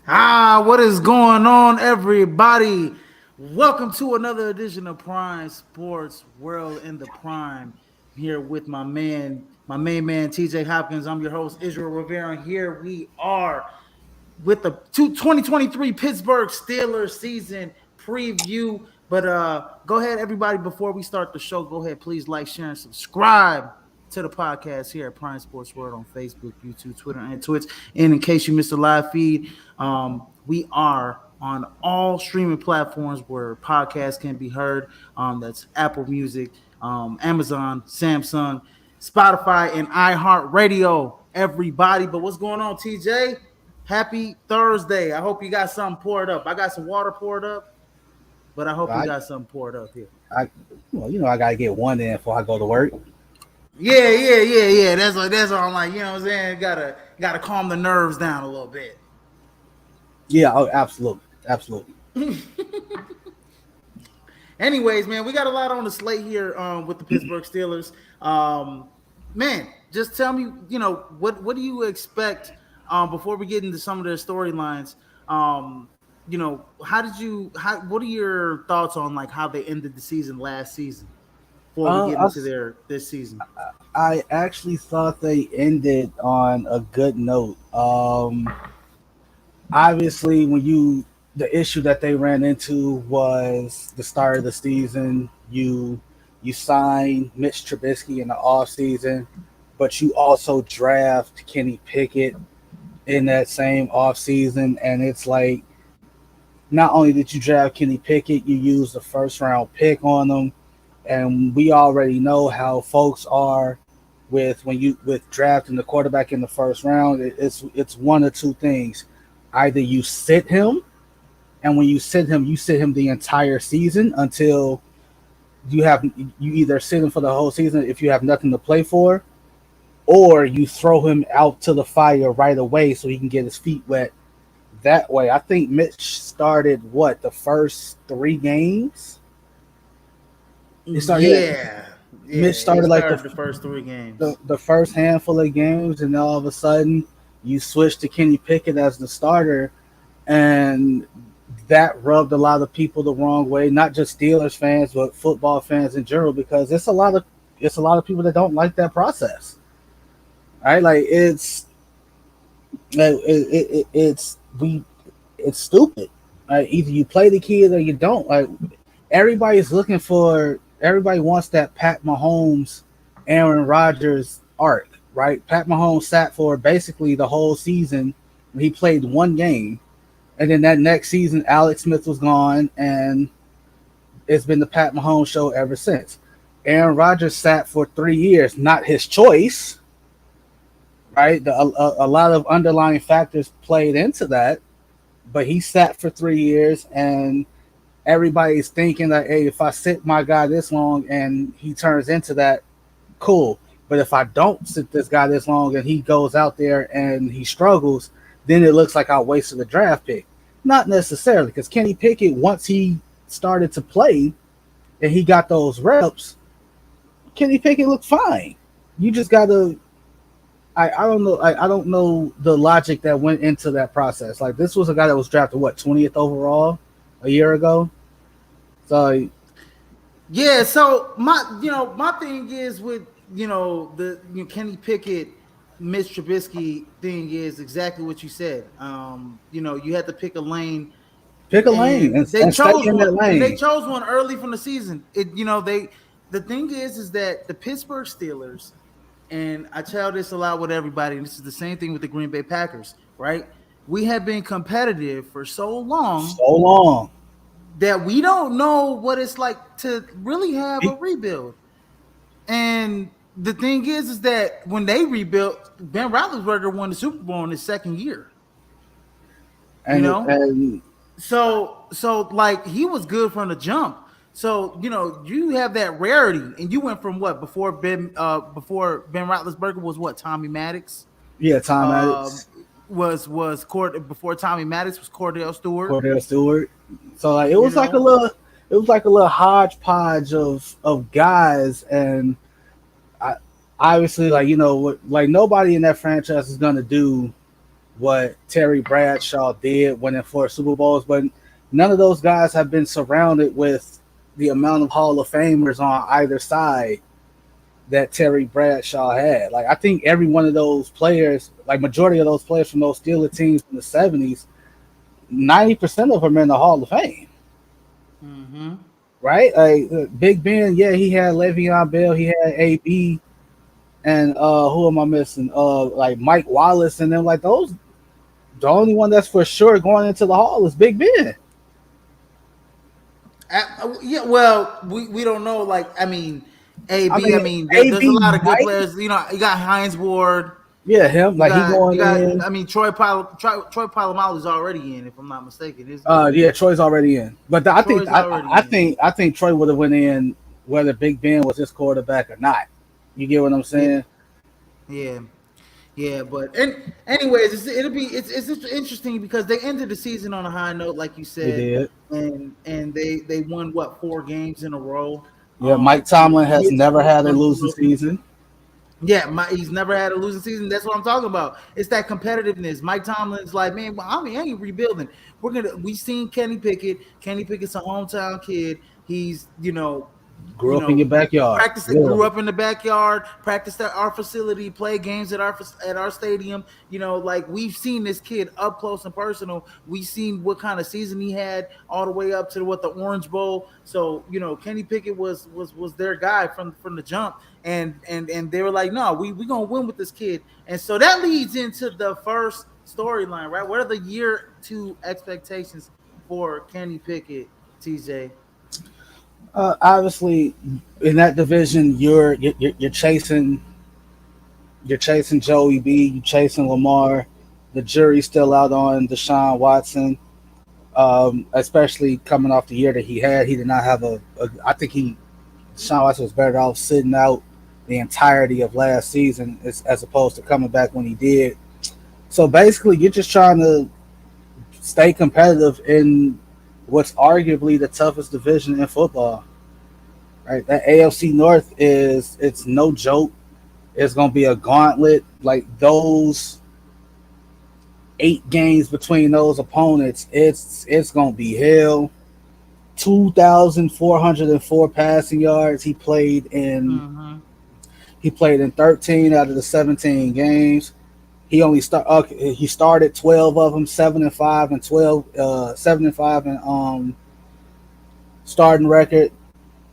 What is going on, everybody? Welcome to another edition of Prime Sports World in the Prime. Here with my main man, TJ Hopkins. I'm your host, Israel Rivera. And here we are with the 2023 Pittsburgh Steelers season preview. But go ahead, everybody, before we start the show, go ahead, please like, share, and subscribe to the podcast here at Prime Sports World on Facebook, YouTube, Twitter, and Twitch. And in case you missed the live feed, we are on all streaming platforms where podcasts can be heard. That's Apple Music, Amazon, Samsung, Spotify, and iHeartRadio, everybody. But what's going on, TJ? Happy Thursday. I hope you got something poured up. I got some water poured up, but I hope you got something poured up here. I got to get one in before I go to work. Yeah. That's what I'm like. You know what I'm saying? Gotta calm the nerves down a little bit. Yeah, absolutely. Anyways, man, we got a lot on the slate here with the Pittsburgh Steelers. Man, just tell me, what do you expect before we get into some of their storylines? What are your thoughts on like how they ended the season last season before we get into this season? I actually thought they ended on a good note. Obviously, the issue that they ran into was the start of the season. You sign Mitch Trubisky in the offseason, but you also draft Kenny Pickett in that same offseason. And it's like, not only did you draft Kenny Pickett, you used the first round pick on him. And we already know how folks are with drafting the quarterback in the first round. It's one of two things. Either you sit him, and when you sit him the entire season until you either sit him for the whole season if you have nothing to play for, or you throw him out to the fire right away so he can get his feet wet that way. I think Mitch started the first 3 games? Mitch started the first 3 games. The first handful of games, and all of a sudden you switch to Kenny Pickett as the starter, and that rubbed a lot of people the wrong way, not just Steelers fans, but football fans in general, because it's a lot of people that don't like that process. All right, like it's stupid. Right? Either you play the kid or you don't. Like everybody wants that Pat Mahomes, Aaron Rodgers arc. Right, Pat Mahomes sat for basically the whole season. He played 1 game, and then that next season, Alex Smith was gone, and it's been the Pat Mahomes show ever since. Aaron Rodgers sat for 3 years, not his choice. Right, a lot of underlying factors played into that, but he sat for 3 years, and everybody's thinking that, hey, if I sit my guy this long and he turns into that, cool. But if I don't sit this guy this long and he goes out there and he struggles, then it looks like I wasted a draft pick. Not necessarily, because Kenny Pickett, once he started to play and he got those reps, Kenny Pickett looked fine. You just got to – I don't know. I don't know the logic that went into that process. Like, this was a guy that was drafted, 20th overall a year ago? So – yeah, so my thing is with – the Kenny Pickett, Mitch Trubisky thing is exactly what you said. You had to pick a lane. Pick a lane. And they chose one. That lane. They chose one early from the season. The thing is that the Pittsburgh Steelers, and I tell this a lot with everybody, and this is the same thing with the Green Bay Packers, right? We have been competitive for so long that we don't know what it's like to really have a rebuild. And the thing is that when they rebuilt, Ben Roethlisberger won the Super Bowl in his second year. So like he was good from the jump. So you have that rarity, and you went from before Ben Roethlisberger was Tommy Maddox. Yeah, Tom Maddox was before Tommy Maddox was Cordell Stewart. So like it was like a little hodgepodge of guys, and obviously, like nobody in that franchise is gonna do what Terry Bradshaw did winning 4 Super Bowls, but none of those guys have been surrounded with the amount of Hall of Famers on either side that Terry Bradshaw had. Like I think every one of those players, like majority of those players from those Steelers teams in the '70s, 90% of them are in the Hall of Fame. Mm-hmm. Right? Like Big Ben, yeah, he had Le'Veon Bell, he had AB, and who am I missing? Like Mike Wallace and them. Like those, the only one that's for sure going into the Hall is Big Ben. Yeah, well, we don't know. Like, I mean, I AB. I mean, mean, there's a AB lot of good might, players. You know, you got Heinz Ward. yeah, him. Like he You going got. in. I mean, Troy Polamalu's already in, if I'm not mistaken, isn't he? Yeah, Troy's already in. But I think Troy's already in. I think Troy would have went in whether Big Ben was his quarterback or not. You get what I'm Yeah, saying? yeah, yeah. But anyways, it's interesting because they ended the season on a high note, like you He said, did. and they won what 4 games in a row. Yeah, Mike Tomlin has Mitch never Trubisky had a won the losing Rookie. season. Yeah, he's never had a losing season. That's what I'm talking about. It's that competitiveness. Mike Tomlin's like, man, well, I mean, I ain't rebuilding. We seen Kenny Pickett. Kenny Pickett's a hometown kid. He's Grew up in your backyard. grew Literally. up in the backyard, practiced at our facility, played games at our stadium. Like we've seen this kid up close and personal. We've seen what kind of season he had all the way up to what the Orange Bowl. So Kenny Pickett was their guy from the jump, and they were like, no, we gonna win with this kid, and so that leads into the first storyline, right? What are the year 2 expectations for Kenny Pickett, TJ? Obviously, in that division, you're chasing Joey B, you're chasing Lamar. The jury's still out on Deshaun Watson, especially coming off the year that he had. He did not have I think Deshaun Watson was better off sitting out the entirety of last season as opposed to coming back when he did. So basically, you're just trying to stay competitive in what's arguably the toughest division in football. Right, that AFC North it's no joke. It's gonna be a gauntlet. Like those 8 games between those opponents, it's gonna be hell. 2,404 passing yards. Mm-hmm. He played in 13 out of the 17 games. He started 12 of them, 7-5 and 12 7-5 and starting record.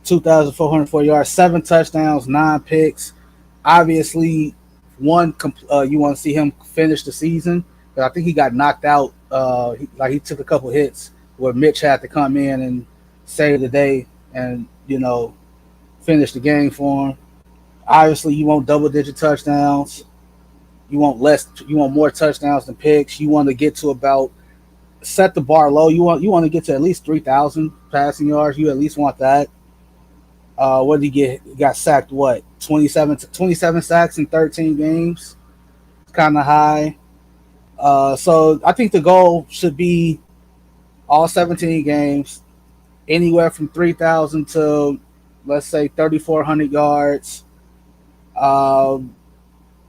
2,404 yards, 7 touchdowns, 9 picks. Obviously, you want to see him finish the season, but I think he got knocked out. He took a couple hits where Mitch had to come in and save the day and finish the game for him. Obviously, you want double-digit touchdowns. You want less. You want more touchdowns than picks. You want to get to about set the bar low. You want to get to at least 3,000 passing yards. You at least want that. What did he get? He got sacked, what, 27 sacks in 13 games? It's kind of high. So I think the goal should be all 17 games, anywhere from 3,000 to, let's say, 3,400 yards.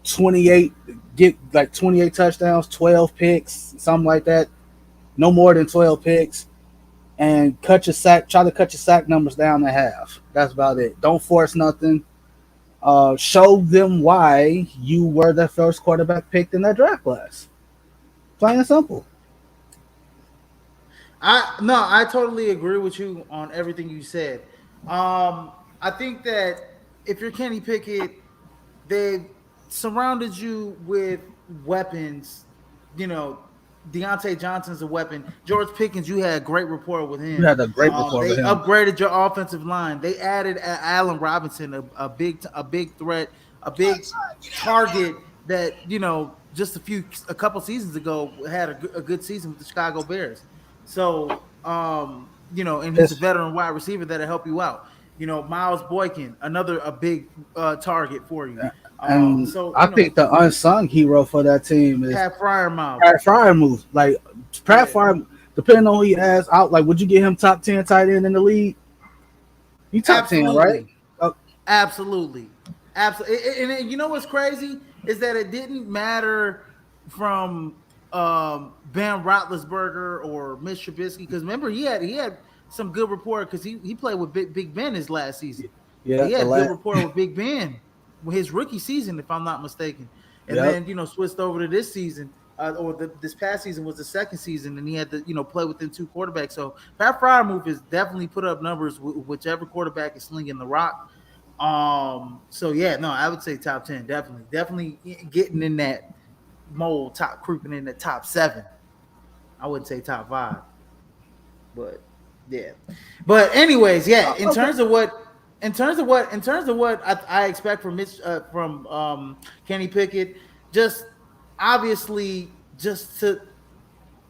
28, get like 28 touchdowns, 12 picks, something like that. No more than 12 picks. And try to cut your sack numbers down to half. That's about it. Don't force nothing. Show them why you were the first quarterback picked in that draft class. Plain and simple. I totally agree with you on everything you said. I think that if you're Kenny Pickett, they surrounded you with weapons. You know, Deontay Johnson's a weapon. George Pickens, you had great rapport with You him. had a great rapport They with him. upgraded your offensive line. They added Allen Robinson, a big threat, a big target that just a couple seasons ago had a good season with the Chicago Bears. So and he's a It's, veteran wide receiver that'll help you out. Miles Boykin, another a big target for you. and So I think the unsung hero for that team is Pat Fryermouth. Pat Fryermuth. Like Pat Yeah, Fryer, depending on who he has out, like would you get him top 10 tight end in the league? He top 10, right? absolutely, Oh, absolutely. And you know what's crazy is that it didn't matter from Ben Roethlisberger or Mitch Trubisky, because remember he had some good rapport because he played with Big Ben his last season. Yeah, He had good rapport with Big Ben with his rookie season, if I'm not mistaken. And yep. then switched over to this season, this past season was the second season, and he had to play within two quarterbacks. So Pat Fryermuth has definitely put up numbers with whichever quarterback is slinging the rock. So yeah, no, I would say top 10, definitely getting in that mold, top creeping in the top 7. I wouldn't say top 5, but yeah. But anyways, yeah. In Okay. terms of what, I expect from Mitch, from Kenny Pickett, just obviously just to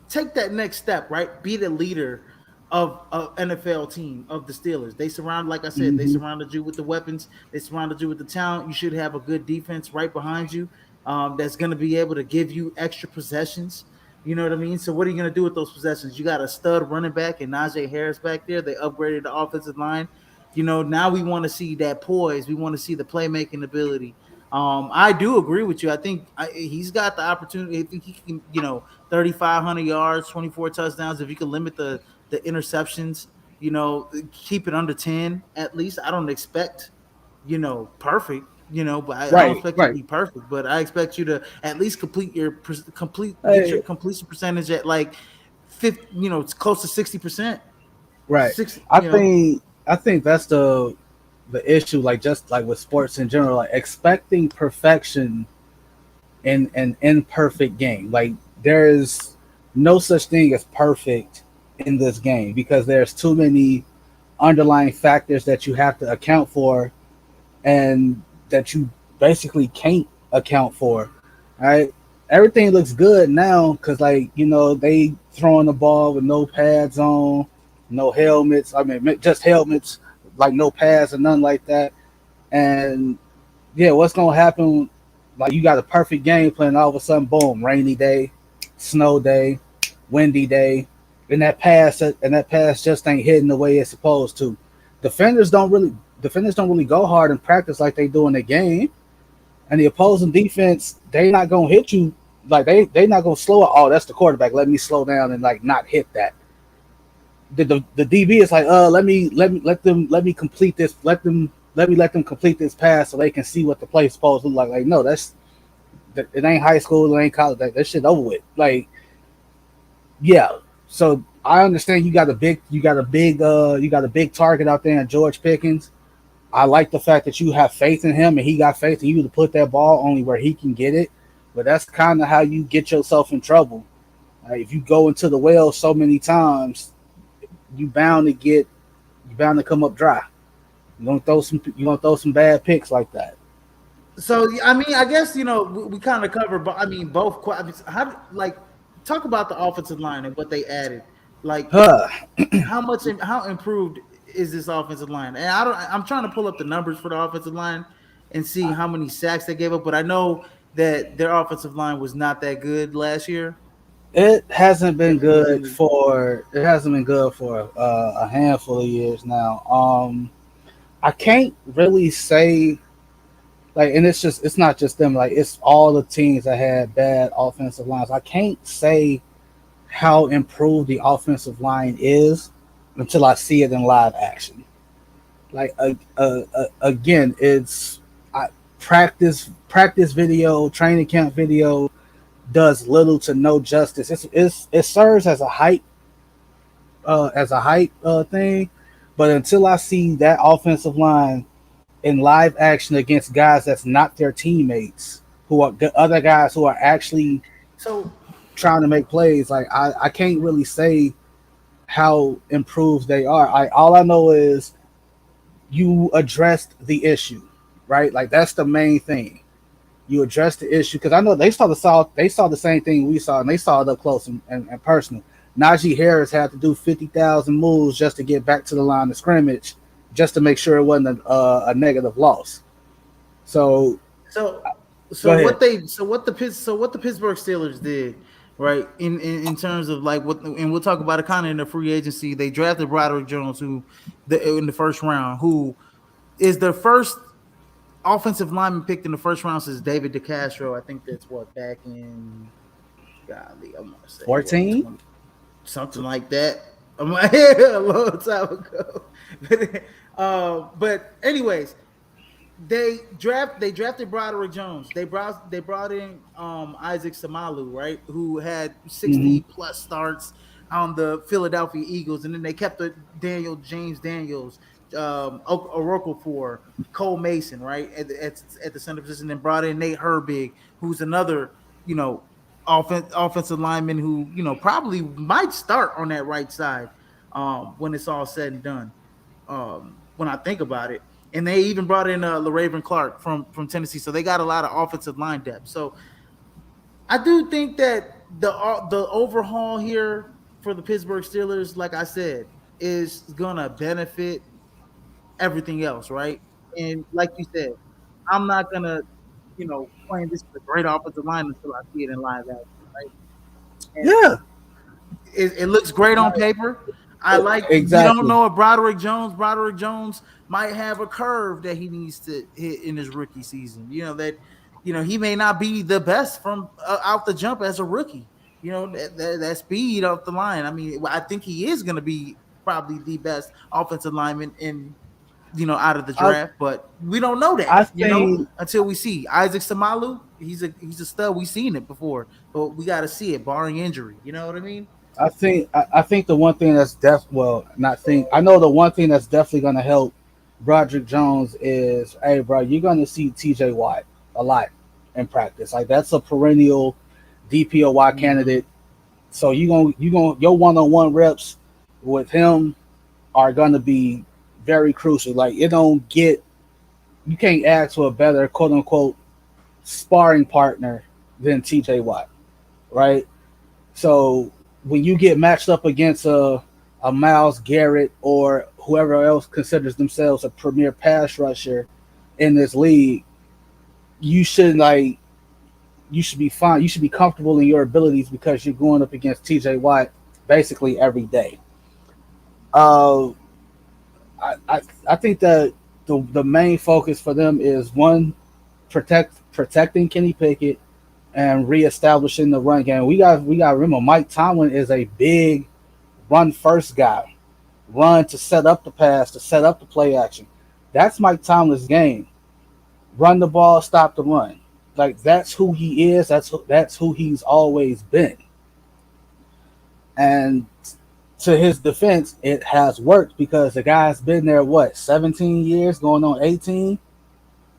take that next step, right? Be the leader of an NFL team of the Steelers. They surrounded, like I said, they Mm-hmm. surrounded you with the weapons. They surrounded you with the talent. You should have a good defense right behind you, that's going to be able to give you extra possessions. You know what I mean? So what are you going to do with those possessions? You got a stud running back and Najee Harris back there. They upgraded the offensive line. Now we want to see that poise. We want to see the playmaking ability. I do agree with you. I think he's got the opportunity. I think he can, 3,500 yards, 24 touchdowns. If you can limit the interceptions, keep it under 10 at least. I don't expect, perfect, but I don't Right, expect you to right. be perfect. But I expect you to at least get your Hey, completion percentage at like 50. It's close to 60%. right. Six, I think that's the issue. Like just like with sports in general, like expecting perfection in an imperfect game. Like there is no such thing as perfect in this game because there's too many underlying factors that you have to account for and that you basically can't account for. Right? Everything looks good now because they throwing the ball with no pads on, no helmets. I mean, just helmets, like no pads or nothing like that. And yeah, what's gonna happen? Like you got a perfect game plan, all of a sudden, boom, rainy day, snow day, windy day, and that pass just ain't hitting the way it's supposed to. Defenders don't really go hard in practice like they do in the game, and the opposing defense they not gonna hit you like they not gonna slow it. Oh, that's the quarterback. Let me slow down and like not hit that. The DB is like, let me complete this. Let them complete this pass so they can see what the play's supposed to look like. Like, no, it ain't high school, it ain't college. That shit over with. Like, yeah. So I understand you got a big target out there in George Pickens. I like the fact that you have faith in him and he got faith in you to put that ball only where he can get it. But that's kind of how you get yourself in trouble. If you go into the well so many times, you bound to come up dry. You gonna throw some bad picks like that. So I mean, I guess we kind of covered, but I mean both. I mean, like talk about the offensive line and what they added. Like Huh. how improved is this offensive line? And I'm trying to pull up the numbers for the offensive line and see how many sacks they gave up. But I know that their offensive line was not that good last year. It hasn't been They good really for a handful of years now. I can't really say like, and it's not just them. Like, it's all the teams that had bad offensive lines. I can't say how improved the offensive line is until I see it in live action. Like, again, it's I, practice video, training camp video does little to no justice. It serves as a hype thing, but until I see that offensive line in live action against guys that's not their teammates, who are other guys who are actually so trying to make plays, like I can't really say how improved they are. All I know is you addressed the issue, right? Like that's the main thing. You address the issue because I know they saw the same thing we saw and they saw it up close and personal. Najee Harris had to do 50,000 moves just to get back to the line of scrimmage, just to make sure it wasn't a negative loss. So so go so ahead. what the Pittsburgh Steelers did, right? In terms of like what, and we'll talk about it kind of in the free agency. They drafted Broderick Jones, in the first round, who is their first offensive lineman picked in the first round since David DeCastro. I think that's what back in golly, I'm gonna say what 14. 20, something like that. I'm like, a long time ago. But anyways, they drafted Broderick Jones. They brought in Isaac Samalu, right, who had Mm-hmm. 60 plus starts on the Philadelphia Eagles, and then they kept the James Daniels, Oracle for Cole Mason, right, at the center position, and brought in Nate Herbig, who's another offensive lineman who probably might start on that right side when it's all said and done. When I think about it. And they even brought in LaRaven Clark from Tennessee, so they got a lot of offensive line depth. So I do think that the overhaul here for the Pittsburgh Steelers, like I said, is gonna benefit everything else, right? And like you said, I'm not gonna claim this is a great offensive line until I see it in live action, right? And Yeah, it looks great on paper. I like we don't exactly. know if Broderick Jones might have a curve that he needs to hit in his rookie season. He may not be the best from out the jump as a rookie. That speed off the line. I mean, I think he is going to be probably the best offensive lineman in out of the I draft, but we don't know that, I think until we see Isaac Samalu. He's a stud. We've seen it before, but we got to see it, barring injury. You know what I mean? I think the one thing that's not think I know the one thing that's definitely going to help Broderick Jones is, hey, bro, you're going to see T.J. Watt a lot in practice. Like that's a perennial DPOY Mm-hmm. candidate. So your one-on-one reps with him are going to be very crucial. Like you can't ask for a better quote unquote sparring partner than T.J. Watt, right? So when you get matched up against a Myles Garrett or whoever else considers themselves a premier pass rusher in this league, you should you should be fine. You should be comfortable in your abilities because you're going up against TJ Watt basically every day. Uh, I think that the main focus for them is one, protecting Kenny Pickett and reestablishing the run game. We got to remember Mike Tomlin is a big run first guy. Run to set up the pass, to set up the play action. That's Mike Tomlin's game. Run the ball, stop the run. Like that's who he is. That's who he's always been. And to his defense, it has worked because the guy's been there 17 years, going on 18,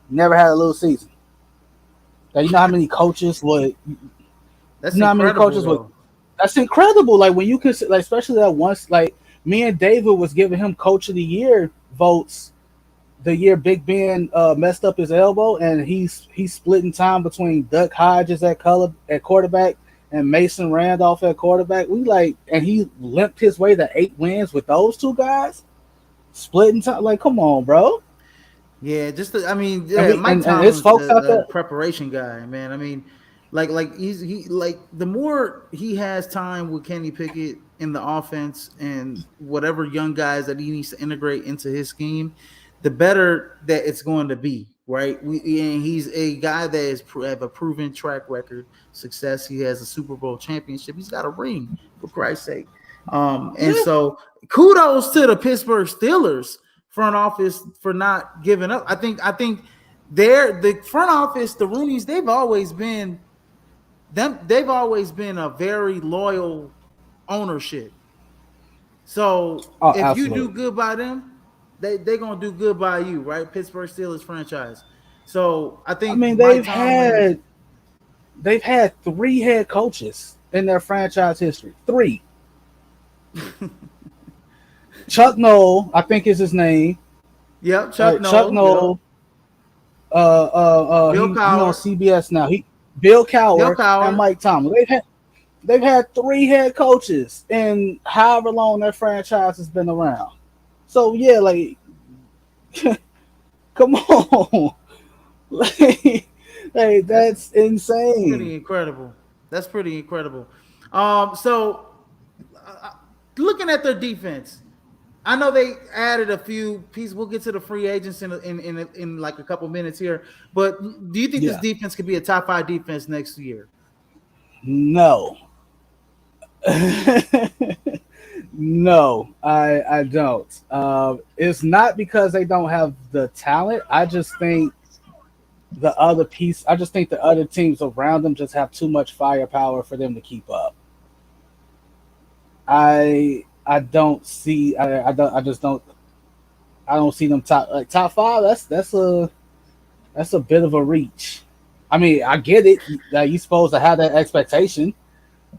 never had a little season. Now, you know how many coaches would That's you know how many incredible, coaches would though. that's incredible. Like when you consider, like especially that once, like me and David was giving him Coach of the Year votes the year Big Ben messed up his elbow, and he's splitting time between Duck Hodges at quarterback and Mason Randolph at quarterback. And he limped his way to 8 wins with those two guys splitting time. Like, come on, bro. Yeah, I mean, And yeah, we Mike and his Tomlin's folks out a there. preparation guy, man. I mean, he like the more he has time with Kenny Pickett in the offense and whatever young guys that he needs to integrate into his scheme, the better that it's going to be, right? And he's a guy that have a proven track record success. He has a Super Bowl championship. He's got a ring, for Christ's sake. And Yeah, so kudos to the Pittsburgh Steelers front office for not giving up. I think the front office, the Rooneys, they've always been a very loyal ownership. So oh, if you do absolutely. good by them, they're gonna do good by you, right? Pittsburgh Steelers franchise. So I I think mean, Mike Tomlin. they've had 3 head coaches in their franchise history. Three. Chuck Noll, I think is his name. Yep, Chuck Chuck Noll. Yep, Noll. Bill He on Cowher. CBS now. Bill Bill Cowher and Cowher. Mike Tomlin. They've had 3 head coaches in however long their franchise has been around. So yeah, like come on, like, hey, That's that's pretty insane. incredible. That's pretty incredible. So uh, looking at their defense, I know they added a few pieces. We'll get to the free agents in like a couple minutes here. But do you think this Yeah, defense could be a top 5 defense next year? No. No, I don't. It's not because they don't have the talent. I just think the other teams around them just have too much firepower for them to keep up. I don't see. I just don't. I don't see them top five. That's a bit of a reach. I mean, I get it that you're supposed to have that expectation,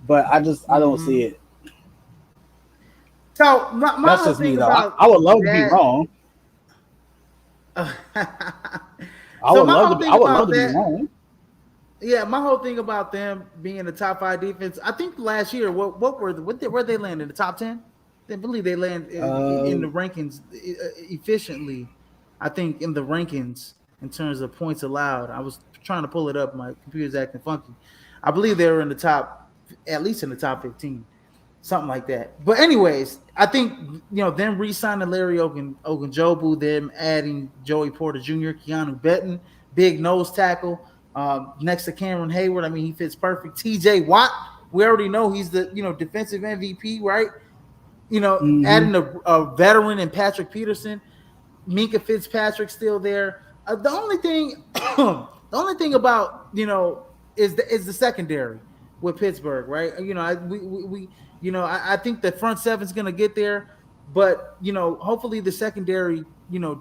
but I don't see Mhm. it. So my That's whole just me thing though. about I would love to be that. wrong. So my whole thing I would love about to be that. wrong. Yeah, my whole thing about them being in the top five defense. I think last year, where they land in the top 10? I believe they land in Uh, the rankings efficiently. I think in the rankings in terms of points allowed. I was trying to pull it up. My computer's acting funky. I believe they were in the top, at least in the top 15, something like that. But anyways, I think them re-signing Larry Ogunjobu, them adding Joey Porter Jr., Keanu Benton, big nose tackle next to Cameron Hayward. I mean, he fits perfect. T.J. Watt, we already know he's the defensive MVP, right? hmm Adding a veteran and Patrick Peterson, Minka Fitzpatrick still there. The only thing, the only thing about is the secondary with Pittsburgh, right? I think the front seven's gonna get there, but hopefully the secondary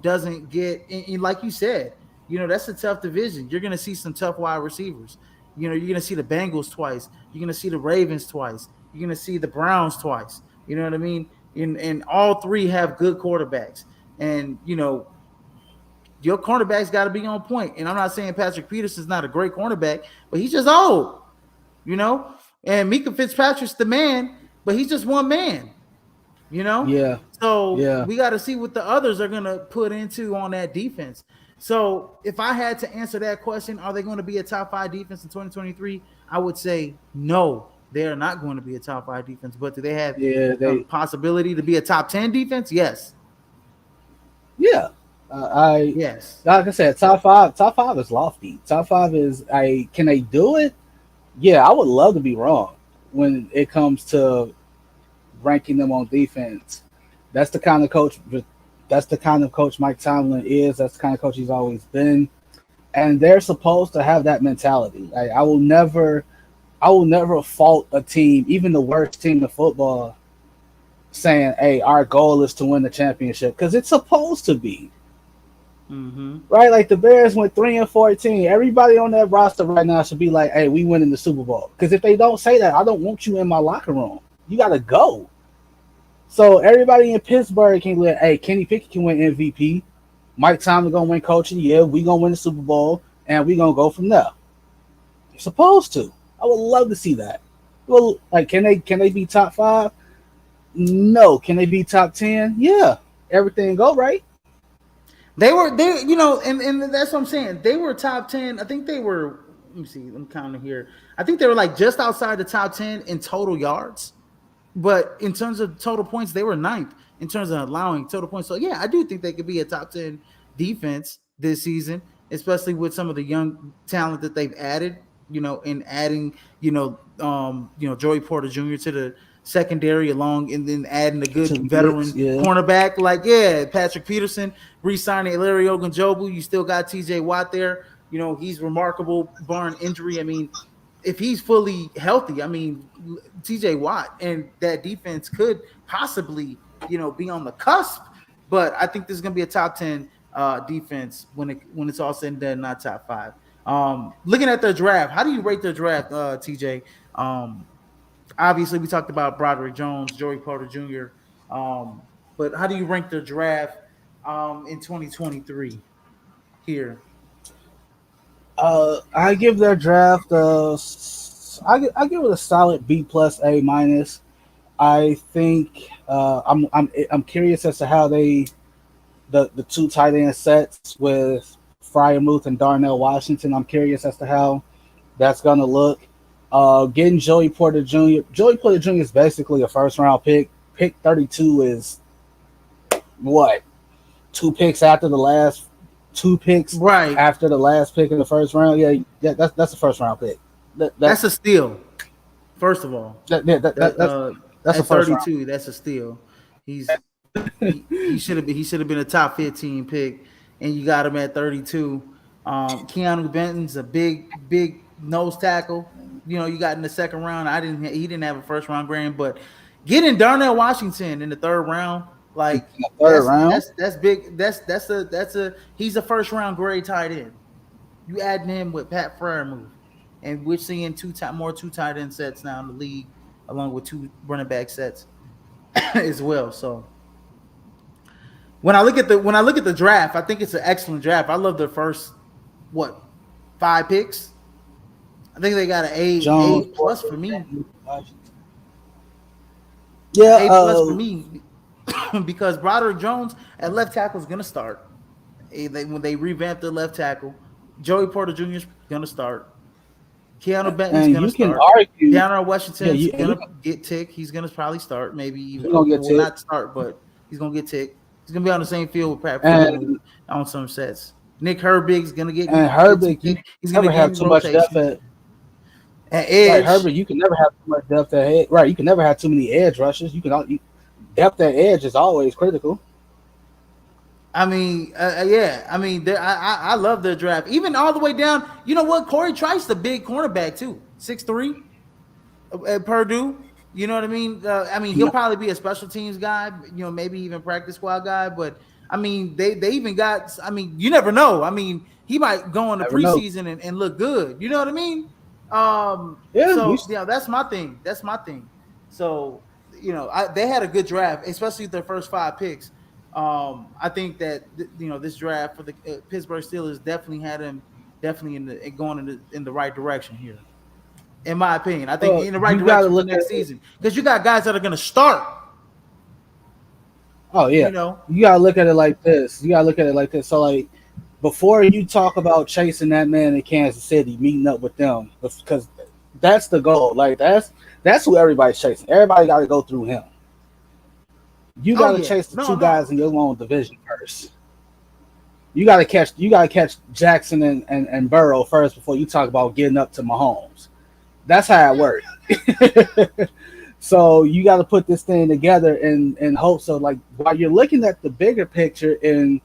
doesn't get and like you said, that's a tough division. You're gonna see some tough wide receivers. You're gonna see the Bengals twice. You're gonna see the Ravens twice. You're gonna see the Browns twice. You know what I mean? And all three have good quarterbacks. And your cornerback's got to be on point. And I'm not saying Patrick Peterson's not a great cornerback, but he's just old, you know. And Mika Fitzpatrick's the man, but he's just one man, you know. Yeah, So yeah, we got to see what the others are gonna put into on that defense. So if I had to answer that question, are they going to be a top five defense in 2023? I would say no. They are not going to be a top five defense, but do they have yeah. a They possibility to be a top 10 defense? Yes. Yeah, I Yes. like I said, top five is lofty. Top five is I can they do it? Yeah, I would love to be wrong when it comes to ranking them on defense. That's the kind of coach. That's the kind of coach Mike Tomlin is. That's the kind of coach he's always been, and they're supposed to have that mentality. I will never fault a team, even the worst team in football, saying, "Hey, our goal is to win the championship," because it's supposed to be. Mm-hmm. Right? Like the Bears went 3-14. Everybody on that roster right now should be like, "Hey, we winning the Super Bowl." Because if they don't say that, I don't want you in my locker room. You got to go. So everybody in Pittsburgh can win. Hey, Kenny Pickett can win MVP. Mike Tomlin gonna win coaching. Yeah, we gonna win the Super Bowl, and we gonna go from there. You're supposed to. I would love to see that. Well, like, can they be top five? No. Can they be top 10? Yeah. Everything go right. And that's what I'm saying. They were top 10. I think they were. Let me see. I'm counting here. I think they were like just outside the top 10 in total yards. But in terms of total points, they were ninth in terms of allowing total points. So yeah, I do think they could be a top 10 defense this season, especially with some of the young talent that they've added. In adding, Joey Porter Jr. to the secondary along, and then adding a good To the mix, veteran yeah. cornerback like Patrick Peterson, re-signing Larry Ogunjobu. You still got T.J. Watt there. He's remarkable, barring injury. I mean, if he's fully healthy, I mean, TJ Watt and that defense could possibly, be on the cusp. But I think this is going to be a top 10 defense when it's all said and done, not top five. Looking at their draft, how do you rate their draft, TJ? Obviously, we talked about Broderick Jones, Joey Porter Jr. But how do you rank their draft in 2023 here? I give their draft. I give it a solid B plus A minus. I think I'm curious as to how the two tight end sets with Fryermuth and Darnell Washington. I'm curious as to how that's gonna look. Getting Joey Porter Jr. Joey Porter Jr. is basically a first round pick. Pick 32 is what, two picks Right. after the last pick in the first round. Yeah, that's a first round pick. That's a steal. First of all, That, yeah, that that's a at first round. 32, that's a steal. He's he should have been a top 15 pick, and you got him at 32. Keanu Benton's a big nose tackle. You know, you got in the second round. He didn't have a first round grade, but getting Darnell Washington in the third round, In like the third round. that's big. That's a he's a first round grade tight end. You adding him with Pat Freiermuth, and we're seeing more two tight end sets now in the league, along with two running back sets as well. So when I look at the draft, I think it's an excellent draft. I love the first what 5 picks. I think they got an A Jones, plus for me. Yeah, A plus for me because Broderick Jones at left tackle is gonna start. When they revamp their left tackle, Joey Porter Jr. is gonna start. Keanu Benton's and gonna you can start. argue. Downright Yeah, Washington's gonna get tick. He's gonna probably start. Maybe even he's gonna get well, not ticked. start, but he's gonna get tick. He's gonna be on the same field with Pat Freiermuth And on some sets. Nick Herbig's gonna get some Herbert, you tick. He's gonna never get have in too much depth rotation. At right. edge, Herbert, you can never have too much depth at edge. Right, you can never have too many edge rushes. Depth at edge is always critical. I mean, yeah. I mean, I love their draft, even all the way down. You know what? Corey Trice, the big cornerback too, 6'3", at Purdue. You know what I mean, he'll probably be a special teams guy. You know, maybe even practice squad guy. But I mean, they even got. I mean, you never know. I mean, he might go in the preseason and look good. You know what I mean? That's my thing. That's my thing. So they had a good draft, especially their first 5 picks. I think that this draft for the Pittsburgh Steelers definitely had him going in the right direction here. In my opinion, I think in the right direction for next season because you got guys that are going to start. Oh yeah, you gotta look at it like this. So like before you talk about chasing that man in Kansas City, meeting up with them because that's the goal. Like that's who everybody's chasing. Everybody got to go through him. You got to chase the two guys in your own division first. You got to catch Jackson and Burrow first before you talk about getting up to Mahomes. That's how it works. So you got to put this thing together and hope so. Like while you're looking at the bigger picture in,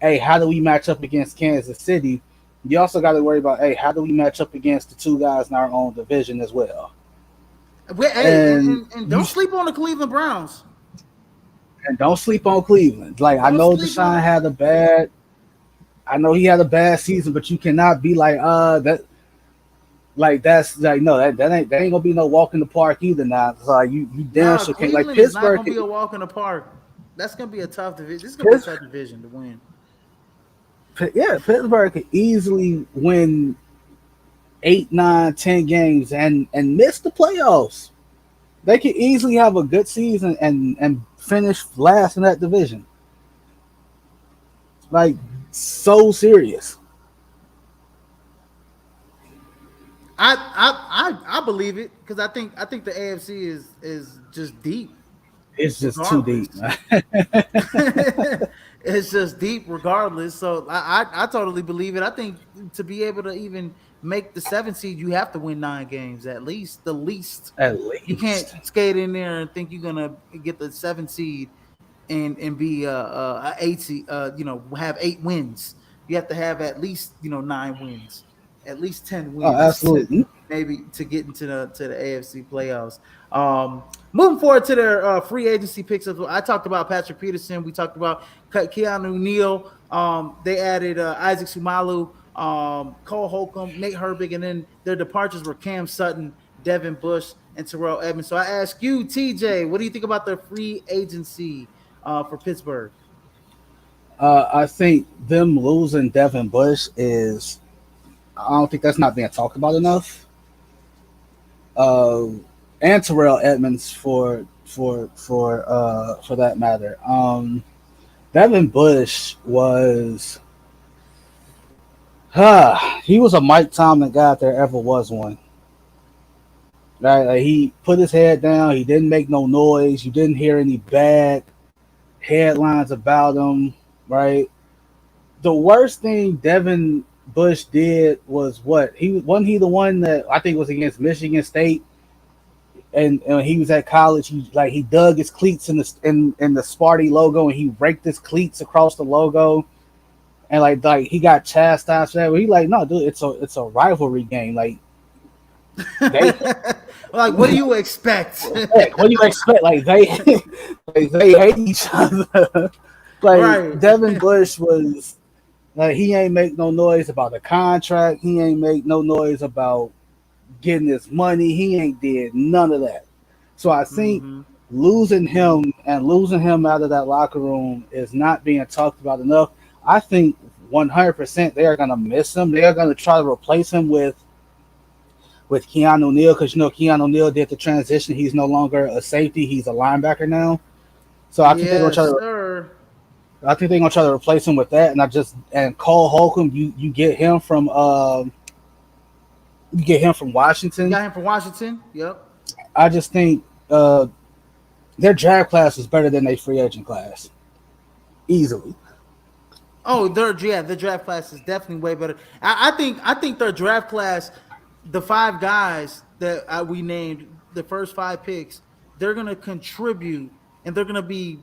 hey, how do we match up against Kansas City? You also got to worry about, hey, how do we match up against the two guys in our own division as well? And don't sleep on the Cleveland Browns. And don't sleep on Cleveland. Like I know Deshaun had a bad season, but you cannot be like that. Like that's like no, that ain't gonna be no walk in the park either. Now, so like you damn sure can't. Like Pittsburgh is not gonna be a walk in the park. That's gonna be a tough division. This is gonna be a tough division to win. Yeah, Pittsburgh could easily win 8, 9, 10 games and miss the playoffs. They could easily have a good season and finish last in that division. Like so serious. I believe it because I think the AFC is just deep. It's just too deep. It's just deep regardless. So I totally believe it. I think to be able to even make the 7th seed, you have to win 9 games at least. The least. At least. You can't skate in there and think you're gonna get the 7th seed and be a 8 seed. Have 8 wins. You have to have at least 9 wins. At least 10 wins. Oh, absolutely. Maybe to get into the AFC playoffs. Moving forward to their free agency picks. I talked about Patrick Peterson. We talked about Keanu Neal. They added Isaac Sumalu, Cole Holcomb, Nate Herbig, and then their departures were Cam Sutton, Devin Bush, and Terrell Edmonds. So I ask you, TJ, what do you think about their free agency for Pittsburgh? I think them losing Devin Bush is. I don't think that's not being talked about enough. And Terrell Edmonds for that matter. Devin Bush was he was a Mike Tomlin guy if there ever was one. Right? Like he put his head down, he didn't make no noise, you didn't hear any bad headlines about him, right? The worst thing Devin Bush did was what? Wasn't he the one that I think was against Michigan State and he was at college. He dug his cleats in the Sparty logo, and he raked his cleats across the logo, and like he got chastised for that. But he like, no, dude, it's a rivalry game. Like they Like, what do you expect? what do you expect? Like they like they hate each other. Like Right. Devin Bush was like, he ain't make no noise about the contract. He ain't make no noise about getting his money. He ain't did none of that. So I think Mm-hmm. losing him out of that locker room is not being talked about enough. I think 100% they are gonna miss him. They are gonna try to replace him with Keanu Neal, because Keanu Neal did the transition. He's no longer a safety; he's a linebacker now. So I think they're gonna try Yes, to. sir. I think they're gonna try to replace him with that. And Cole Holcomb, you get him from Washington. Got him from Washington. Yep. I just think their draft class is better than their free agent class, easily. Oh, the draft class is definitely way better. I think their draft class, the five guys that we named, the first five picks, they're gonna contribute, and they're gonna be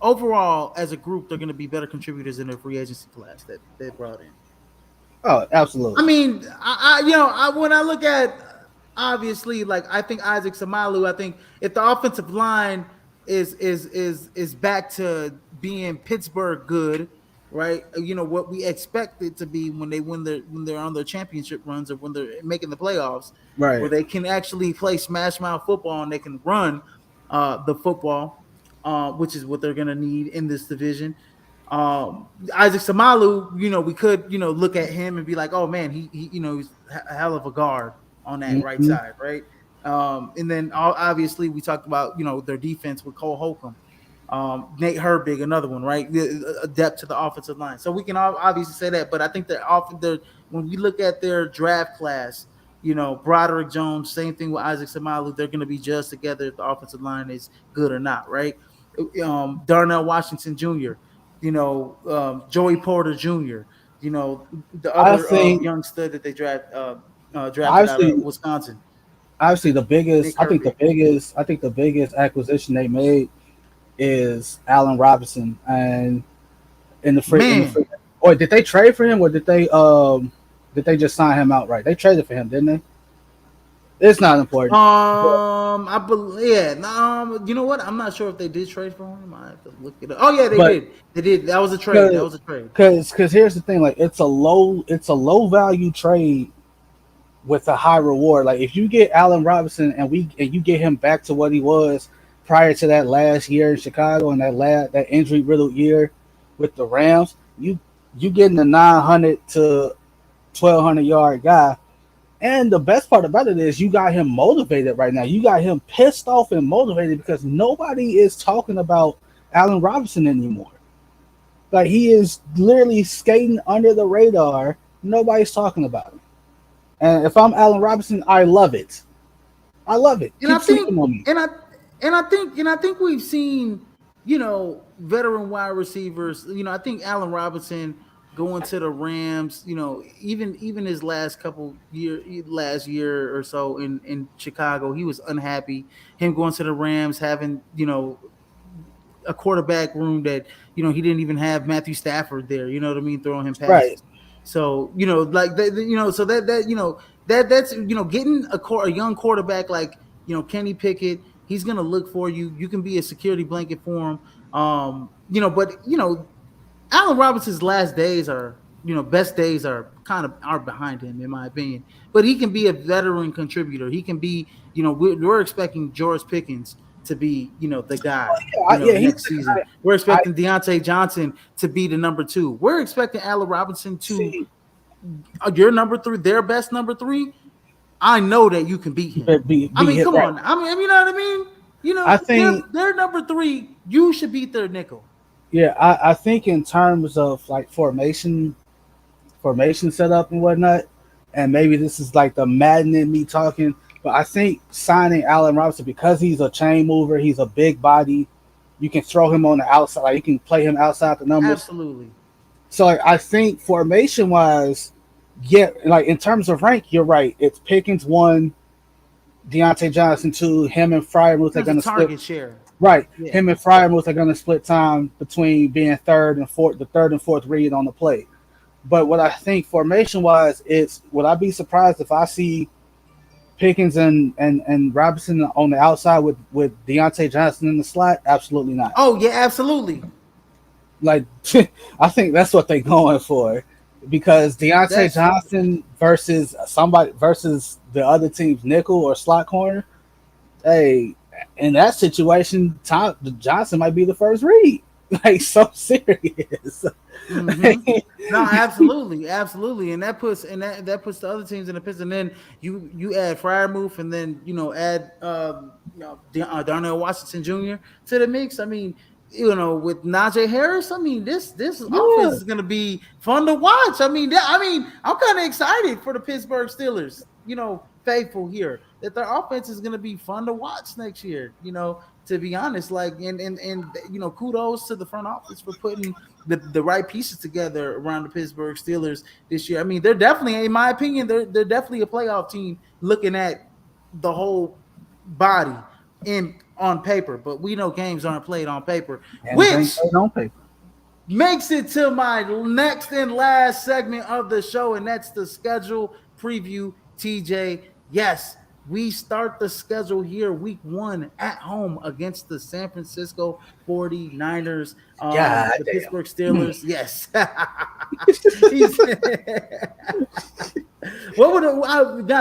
overall as a group, they're gonna be better contributors in the free agency class that they brought in. Oh, I absolutely. mean, when I look at, obviously, like, I think Isaac Samalu. I think if the offensive line is back to being Pittsburgh good, right? What we expect it to be when they're on their championship runs, or when they're making the playoffs, where Right. they can actually play smash mouth football and they can run the football, which is what they're gonna need in this division. Isaac Samalu, we could, look at him and be like, oh man, he he's a hell of a guard on that right Hmm. side, right? And then obviously we talked about, their defense with Cole Holcomb, Nate Herbig, another one, right? A depth to the offensive line. So we can obviously say that, but I think they're often when we look at their draft class, Broderick Jones, same thing with Isaac Samalu, they're going to be judged together if the offensive line is good or not, right? Darnell Washington Jr., Joey Porter Jr., the I other think young stud that they drafted out of obviously, Wisconsin, obviously the biggest. Nick Herbig. I think the biggest acquisition they made is Allen Robinson, and in the Man, free. Or did they trade for him, or did they just sign him outright? They traded for him, didn't they? It's not important. I believe, yeah. You know what? I'm not sure if they did trade for him. I have to look it up. Oh yeah, they But did. They did. That was a trade. That because was a trade. because here's the thing, like it's a low value trade with a high reward. Like if you get Allen Robinson and you get him back to what he was prior to that last year in Chicago, and that injury riddled year with the Rams, you getting a 900 to 1,200 yard guy. And the best part about it is you got him motivated right now. You got him pissed off and motivated because nobody is talking about Allen Robinson anymore. Like he is literally skating under the radar. Nobody's talking about him. And if I'm Allen Robinson, I love it. I love it. And I Keep think, sleeping on me. and I, and I think we've seen, veteran wide receivers. I think Allen Robinson going to the Rams. Even his last year or so in Chicago, he was unhappy. Him going to the Rams, having a quarterback room that he didn't even have Matthew Stafford there. You know what I mean, throwing him Right. passes. So like that, so that's getting a young quarterback like Kenny Pickett. He's gonna look for you. You can be a security blanket for him. But Allen Robinson's last days are, best days are behind him, in my opinion. But he can be a veteran contributor. He can be, we're expecting George Pickens to be, the guy, Yeah, he's next the season. guy. We're I expecting Deontay Johnson to be the number two. We're expecting Allen Robinson to see. your number three, their best number three. I know that you can beat him. I Be mean, hit come right. on. I mean, you know what I mean? I think Their number three, you should beat their nickel. yeah, I think in terms of like formation setup and whatnot, and maybe this is like the Madden in me talking, but I think signing Allen Robinson, because he's a chain mover, he's a big body, you can throw him on the outside, like you can play him outside the numbers. Absolutely. So like, I think formation wise, yeah, like in terms of rank, you're right. It's Pickens one, Deontay Johnson to him and Fryermuth are There's a going to split. target share. Right, Yeah. him and Fryermuth are going to split time between being third and fourth, the third and fourth read on the plate. But what I think formation wise, it's would I be surprised if I see Pickens and Robinson on the outside with Deontay Johnson in the slot? Absolutely not. Oh yeah, absolutely. Like I think that's what they're going for because Deontay That's Johnson versus somebody versus the other team's nickel or slot corner. Hey, in that situation, Johnson might be the first read. Like so serious. no, absolutely, absolutely, and that puts the other teams in a position. And then you add Fryermuth, and then add Darnell Washington Jr. to the mix. I mean, with Najee Harris, I mean this Yeah. offense is going to be fun to watch. I mean, I'm kind of excited for the Pittsburgh Steelers. Faithful here that their offense is going to be fun to watch next year. To be honest, like and kudos to the front office for putting the right pieces together around the Pittsburgh Steelers this year. I mean, they're definitely, in my opinion, they're definitely a playoff team looking at the whole body in on paper, but we know games aren't played on paper, And which on paper. makes it to my next and last segment of the show, and that's the schedule preview. TJ, yes, we start the schedule here week 1 at home against the San Francisco 49ers. The Damn. Pittsburgh Steelers, yes. Now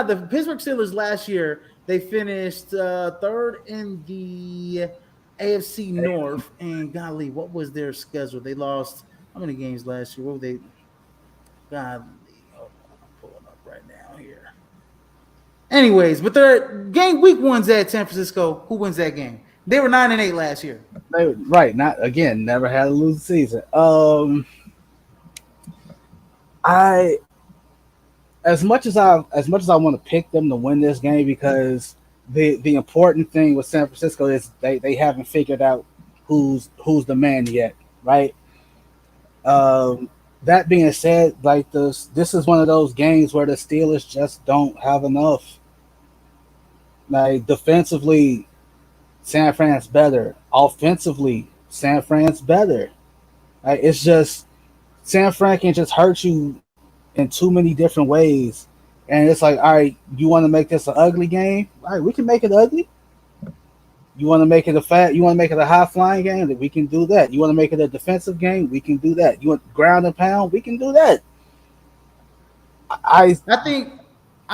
the Pittsburgh Steelers last year, they finished third in the AFC North, and golly, what was their schedule? They lost how many games last year? What were they? Golly, hold on, I'm pulling up right now here. Anyways, but their game week 1's at San Francisco. Who wins that game? They were 9-8 last year. Right, not again, never had a losing season. I as much as I want to pick them to win this game because the important thing with San Francisco is they haven't figured out who's the man yet, right? That being said, like this is one of those games where the Steelers just don't have enough. Like defensively, San Fran's better. Offensively, San Fran's better. Like, it's just San Fran can just hurt you in too many different ways. And it's like, all right, you want to make this an ugly game? All right, we can make it ugly. You want to make it a high flying game? That we can do that. You want to make it a defensive game? We can do that. You want ground and pound? We can do that.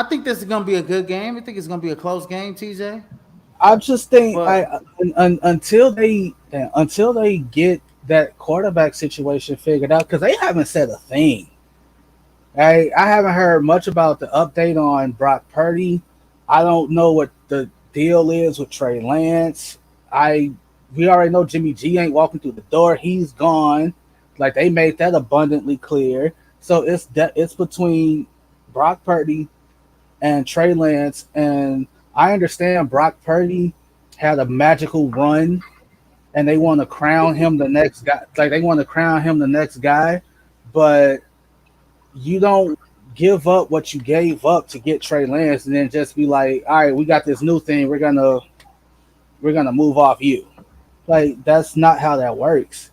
I think this is gonna be a good game. I think it's gonna be a close game, TJ. I just think But until they get that quarterback situation figured out, because they haven't said a thing. I haven't heard much about the update on Brock Purdy. I don't know what the deal is with Trey Lance. We already know Jimmy G ain't walking through the door. He's gone. Like they made that abundantly clear. So it's between Brock Purdy and Trey Lance. And I understand Brock Purdy had a magical run and they want to crown him the next guy. Like they want to crown him the next guy, but you don't give up what you gave up to get Trey Lance and then just be like, all right, we got this new thing. We're gonna move off you. Like that's not how that works.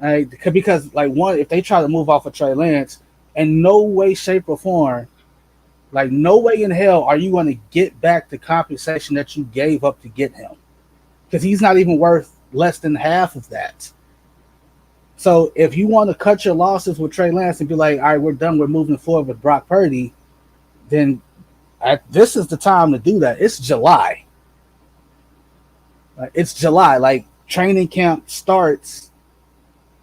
Like, because like one, if they try to move off of Trey Lance, in no way, shape, or form, like no way in hell are you going to get back the compensation that you gave up to get him, because he's not even worth less than half of that. So if you want to cut your losses with Trey Lance and be like, all right, we're done, we're moving forward with Brock Purdy, then this is the time to do that. It's July. It's July. Like training camp starts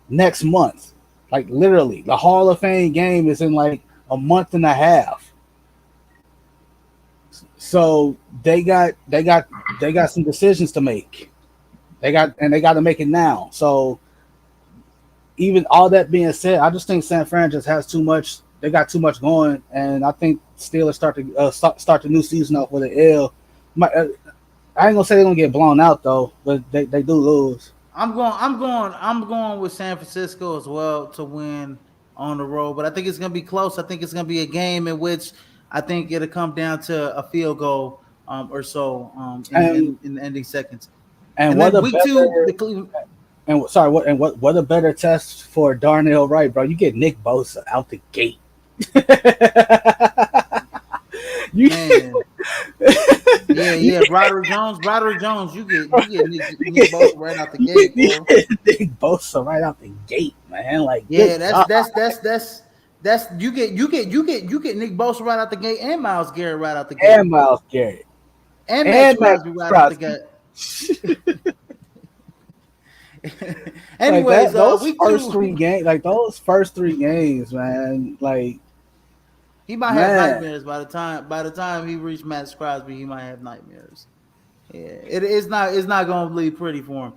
next month. Like literally, the Hall of Fame game is in like a month and a half. So they got some decisions to make. They got to make it now. So even all that being said, I just think San Fran just has too much. They got too much going, and I think Steelers start the new season off with an L. I ain't gonna say they're gonna get blown out though, but they do lose. I'm going with San Francisco as well to win on the road, but I think it's gonna be close. I think it's gonna be a game in which I think it'll come down to a field goal or so And in the ending seconds. and And what then a week two, better the Cleveland. and sorry, what a better test for Darnell Wright, bro. You get Nick Bosa out the gate. you Man, yeah. Broderick Jones. You get Nick Bosa right out the gate, you bro. get Nick Bosa right out the gate, man. Like, Yeah, good God. that's you get Nick Bosa right out the gate and Miles Garrett right out the And gate Miles Garrett. and Max And Max Crosby right out the Crosby. gate. Like Anyways, that, those week first two, three games, like those first three games, man. Like, he might have man, nightmares by the time he reached Max Crosby. He might have nightmares. Yeah, it's not gonna be pretty for him.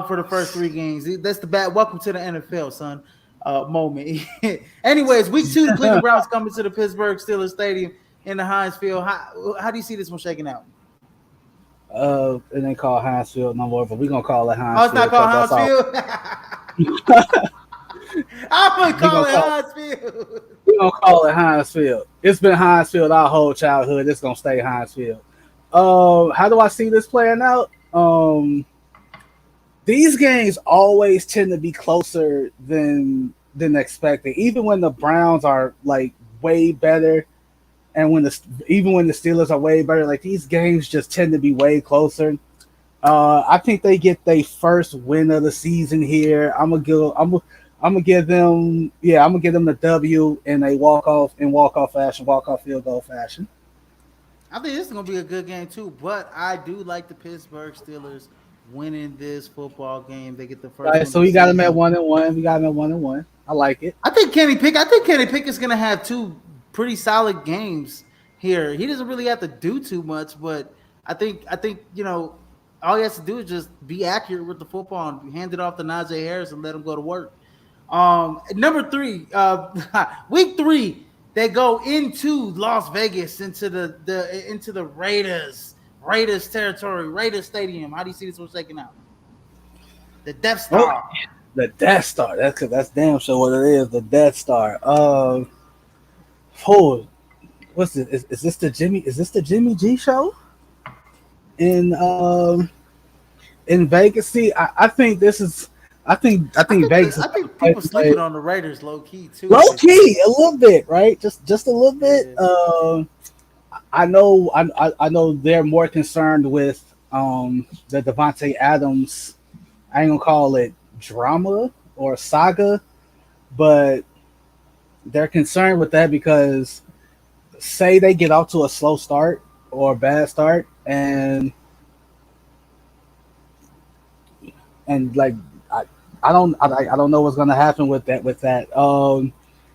For the first three games, that's the bad. Welcome to the NFL, son. Moment. Anyways, week two, the Cleveland Browns coming to the Pittsburgh Steelers Stadium in the Heinz Field. How do you see this one shaking out? it ain't called Heinz Field no more, but we're gonna call it Oh, Heinz it's not Field called because that's Heinz all. Field. I'm gonna we call gonna it call Heinz Field. we gonna call it Heinz Field. It's been Heinz Field our whole childhood. It's gonna stay Heinz Field. How do I see this playing out? These games always tend to be closer than expected. Even when the Browns are like way better, and even when the Steelers are way better, like these games just tend to be way closer. I think they get their first win of the season here. I'm gonna give them, yeah, I'm gonna give them the W in a walk off field goal fashion. I think this is gonna be a good game too, but I do like the Pittsburgh Steelers winning this football game. They get the All first right, one so of the we got them at season. 1-1. We got them at 1-1. I like it. I think Kenny Pickett's gonna have two pretty solid games here. He doesn't really have to do too much, but I think all he has to do is just be accurate with the football and hand it off to Najee Harris and let him go to work. Number three, week three, they go into Las Vegas into the Raiders territory, Raiders Stadium. How do you see this one shaking out? The Death Oh, Star. the Death Star. That's damn sure what it is. The Death Star. Oh, what's this? Is this the Jimmy? Is this the Jimmy G show in Vegas? See, I think this is. I think Vegas is I think gonna people play sleeping on the Raiders low key too. low key a little bit, right? Just a little bit. Yeah. I know they're more concerned with the Devontae Adams. I ain't gonna call it drama or saga, but they're concerned with that because say they get off to a slow start or a bad start, and like I don't know what's gonna happen with that.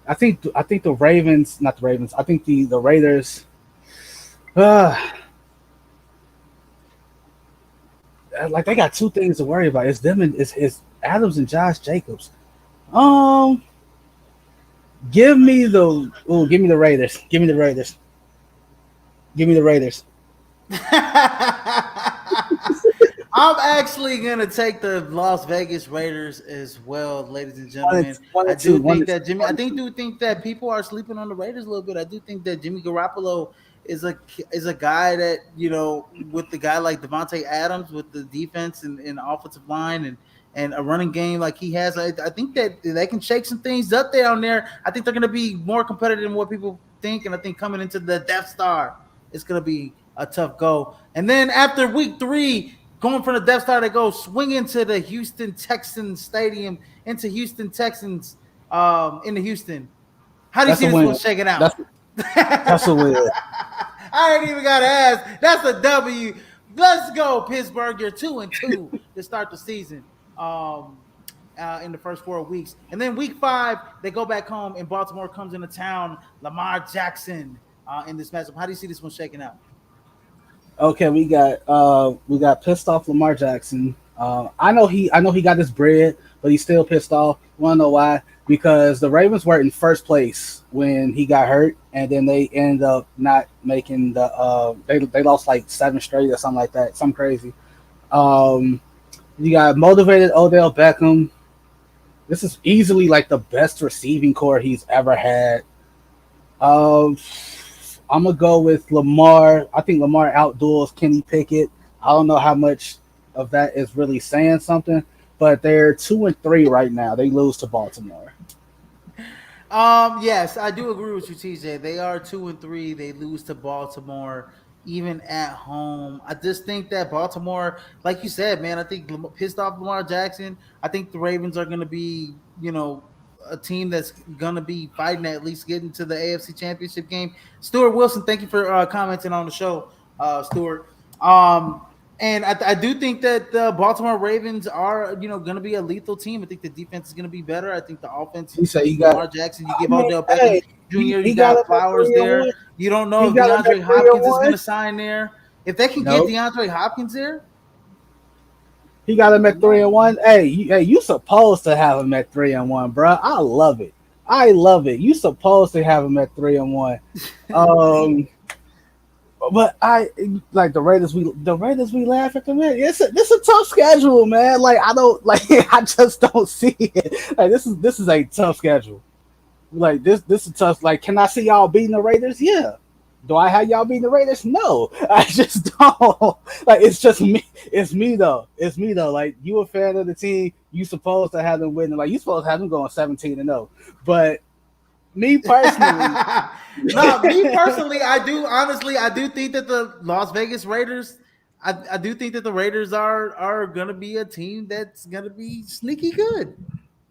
I think the Ravens, not the Ravens. I think the Raiders. Uh, like they got two things to worry about. It's them and it's Adams and Josh Jacobs. Um, give me the Raiders. Give me the Raiders. Give me the Raiders. I'm actually gonna take the Las Vegas Raiders as well, ladies and gentlemen. One I and two. do One think and two. that Jimmy. One I and think two. do think that people are sleeping on the Raiders a little bit. I do think that Jimmy Garoppolo is a guy that with the guy like Devontae Adams with the defense and the offensive line and a running game like he has. I think that they can shake some things up down there. I think they're gonna be more competitive than what people think, and I think coming into the Death Star, it's gonna be a tough go. And then after week three, going from the Death Star, they go swing into the Houston Texans Stadium, into Houston Texans, into Houston. How do you That's see a this one win. shaking out? That's that's a win. I ain't even gotta ask. That's a W. Let's go, Pittsburgh. You're 2-2 to start the season. In the first 4 weeks, and then week five, they go back home, and Baltimore comes into town. Lamar Jackson in this matchup. How do you see this one shaking out? Okay, we got pissed off Lamar Jackson. I know he got his bread, but he's still pissed off. Wanna know why? Because the Ravens were in first place when he got hurt, and then they ended up not making they lost like 7 straight or something like that, something crazy. Um, you got motivated Odell Beckham. This is easily like the best receiving core he's ever had. Um, I'm gonna go with Lamar. I think Lamar outduels Kenny Pickett. I don't know how much of that is really saying something, but they're 2-3 right now. They lose to Baltimore. Yes, I do agree with you, TJ. They are 2-3. They lose to Baltimore, even at home. I just think that Baltimore, like you said, man, I think pissed off Lamar Jackson. I think the Ravens are going to be, a team that's going to be fighting at least getting to the AFC Championship game. Stuart Wilson, thank you for commenting on the show, Stuart. Um, and I do think that the Baltimore Ravens are, going to be a lethal team. I think the defense is going to be better. I think the offense, You say with you got. Lamar Jackson, you I give mean, Odell Beckham hey, Jr., you he got got him at Flowers three and there. one. You don't know He if got him at DeAndre 3 and Hopkins is going one. to sign there. If they can get No, DeAndre Hopkins there, he got him at three no. and one. Hey, you supposed to have him at 3 and 1, bro. I love it. I love it. You supposed to have him at 3 and 1. Um, but I like the Raiders we laugh at the man. This a tough schedule, man. Like I don't like I just don't see it. Like this is a tough schedule. Like this is tough. Like, can I see y'all beating the Raiders? Yeah. Do I have y'all beating the Raiders? No, I just don't. Like, it's just me. It's me though. It's me though. Like, you a fan of the team, you supposed to have them winning. Like, you supposed to have them going 17-0. But me personally, No, me personally, I do honestly, I do think that the Las Vegas Raiders, I do think that the Raiders are gonna be a team that's gonna be sneaky good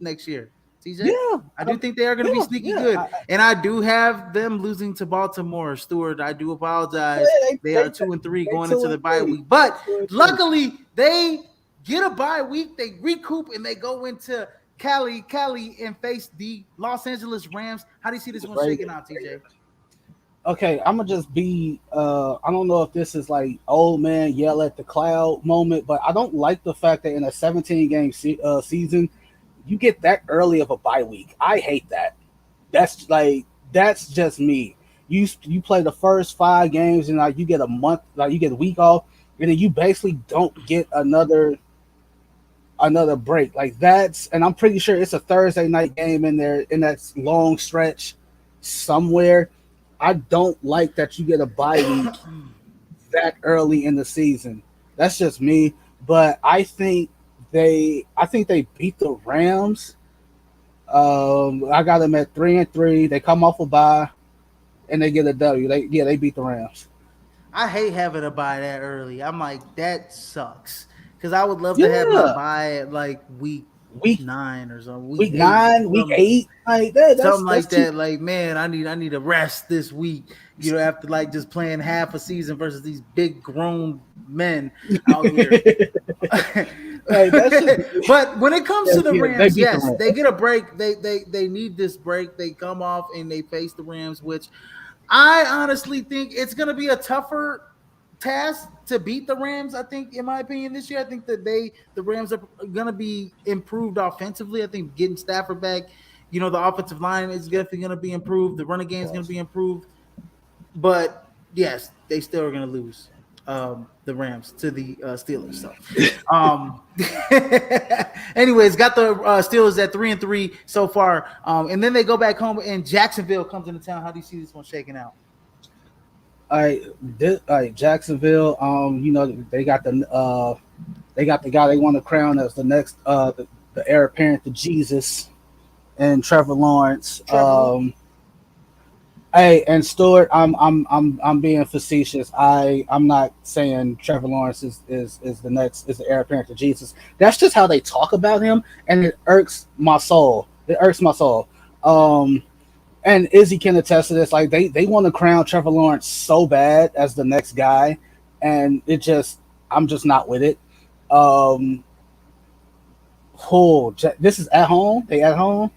next year. TJ, yeah, I do think they are gonna be yeah, sneaky yeah. good, and I do have them losing to Baltimore. Stuart, I do apologize. They, They they, are 2-3 they going two into the and bye three. week, They but 2 and 3. luckily they get a bye week. They recoup and they go into Cali, and face the Los Angeles Rams. How do you see this one shaking Raiders. out, TJ? Okay, I'm gonna just be. I don't know if this is like old man yell at the cloud moment, but I don't like the fact that in a 17 game season, you get that early of a bye week. I hate that. That's just me. You play the first 5 games and like you get a month, like you get a week off, and then you basically don't get another break. Like that's, and I'm pretty sure it's a Thursday night game in there in that long stretch somewhere. I don't like that you get a bye week that early in the season. That's just me. But I think they beat the Rams. I got them at 3-3. They come off a bye and they get a W. They beat the Rams. I hate having a buy that early. I'm like, that sucks. Because I would love to have my Yeah, buy at like week week 9 or something, week week 8, nine, week something, 8, like that. That's something that's like too. that. Like, man, I need a rest this week. After like just playing half a season versus these big grown men out here. Like that's just But when it comes to the yeah. They Rams, beat the yes, they Rams. get a break. They need this break. They come off and they face the Rams, which I honestly think it's going to be a tougher task to beat the Rams. I think, in my opinion, this year, I think that the Rams are going to be improved offensively. I think getting Stafford back, the offensive line is definitely going to be improved. The running game is going to be improved. But yes, they still are going to lose the Rams to the Steelers. So, um, anyways, got the Steelers at 3-3 so far, and then they go back home, and Jacksonville comes into town. How do you see this one shaking out? Jacksonville. They got the guy they want to crown as the next the heir apparent to Jesus and Trevor Lawrence. Trevor. Hey, and Stewart, I'm being facetious. I'm not saying Trevor Lawrence is the heir apparent to Jesus. That's just how they talk about him, and it irks my soul. It irks my soul. And Izzy can attest to this. Like they want to crown Trevor Lawrence so bad as the next guy, and I'm just not with it. Um, this is at home. They at home.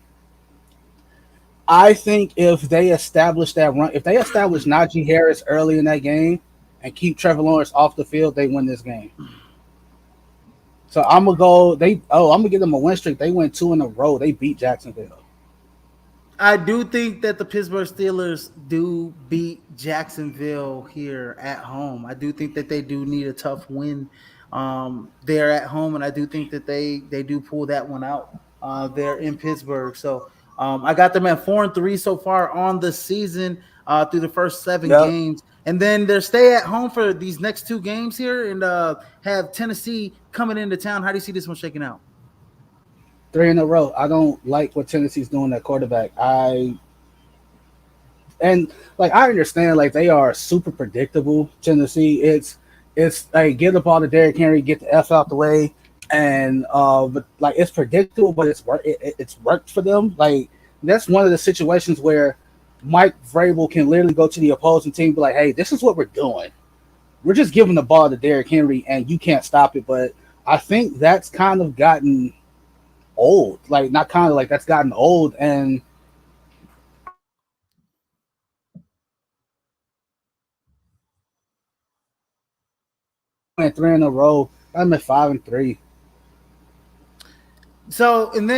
I think if they establish that run, if they establish Najee Harris early in that game and keep Trevor Lawrence off the field, they win this game. So I'm gonna go. I'm gonna give them a win streak. They win 2 in a row. They beat Jacksonville. I do think that the Pittsburgh Steelers do beat Jacksonville here at home. I do think that they do need a tough win there at home, and I do think that they do pull that one out there in Pittsburgh. So I got them at 4-3 so far on the season through the first 7 games, and then they're stay at home for these next 2 games here, and have Tennessee coming into town. How do you see this one shaking out? 3 in a row. I don't like what Tennessee's doing at quarterback. I understand like they are super predictable. Tennessee, it's like get the ball to Derrick Henry, get the f out the way, and but like it's predictable, but it's worked for them. Like that's one of the situations where Mike Vrabel can literally go to the opposing team and be like, "Hey, this is what we're doing. We're just giving the ball to Derrick Henry, and you can't stop it." But I think that's kind of gotten old. Like not kind of like that's gotten old, and 3 in a row. I'm at 5-3. So they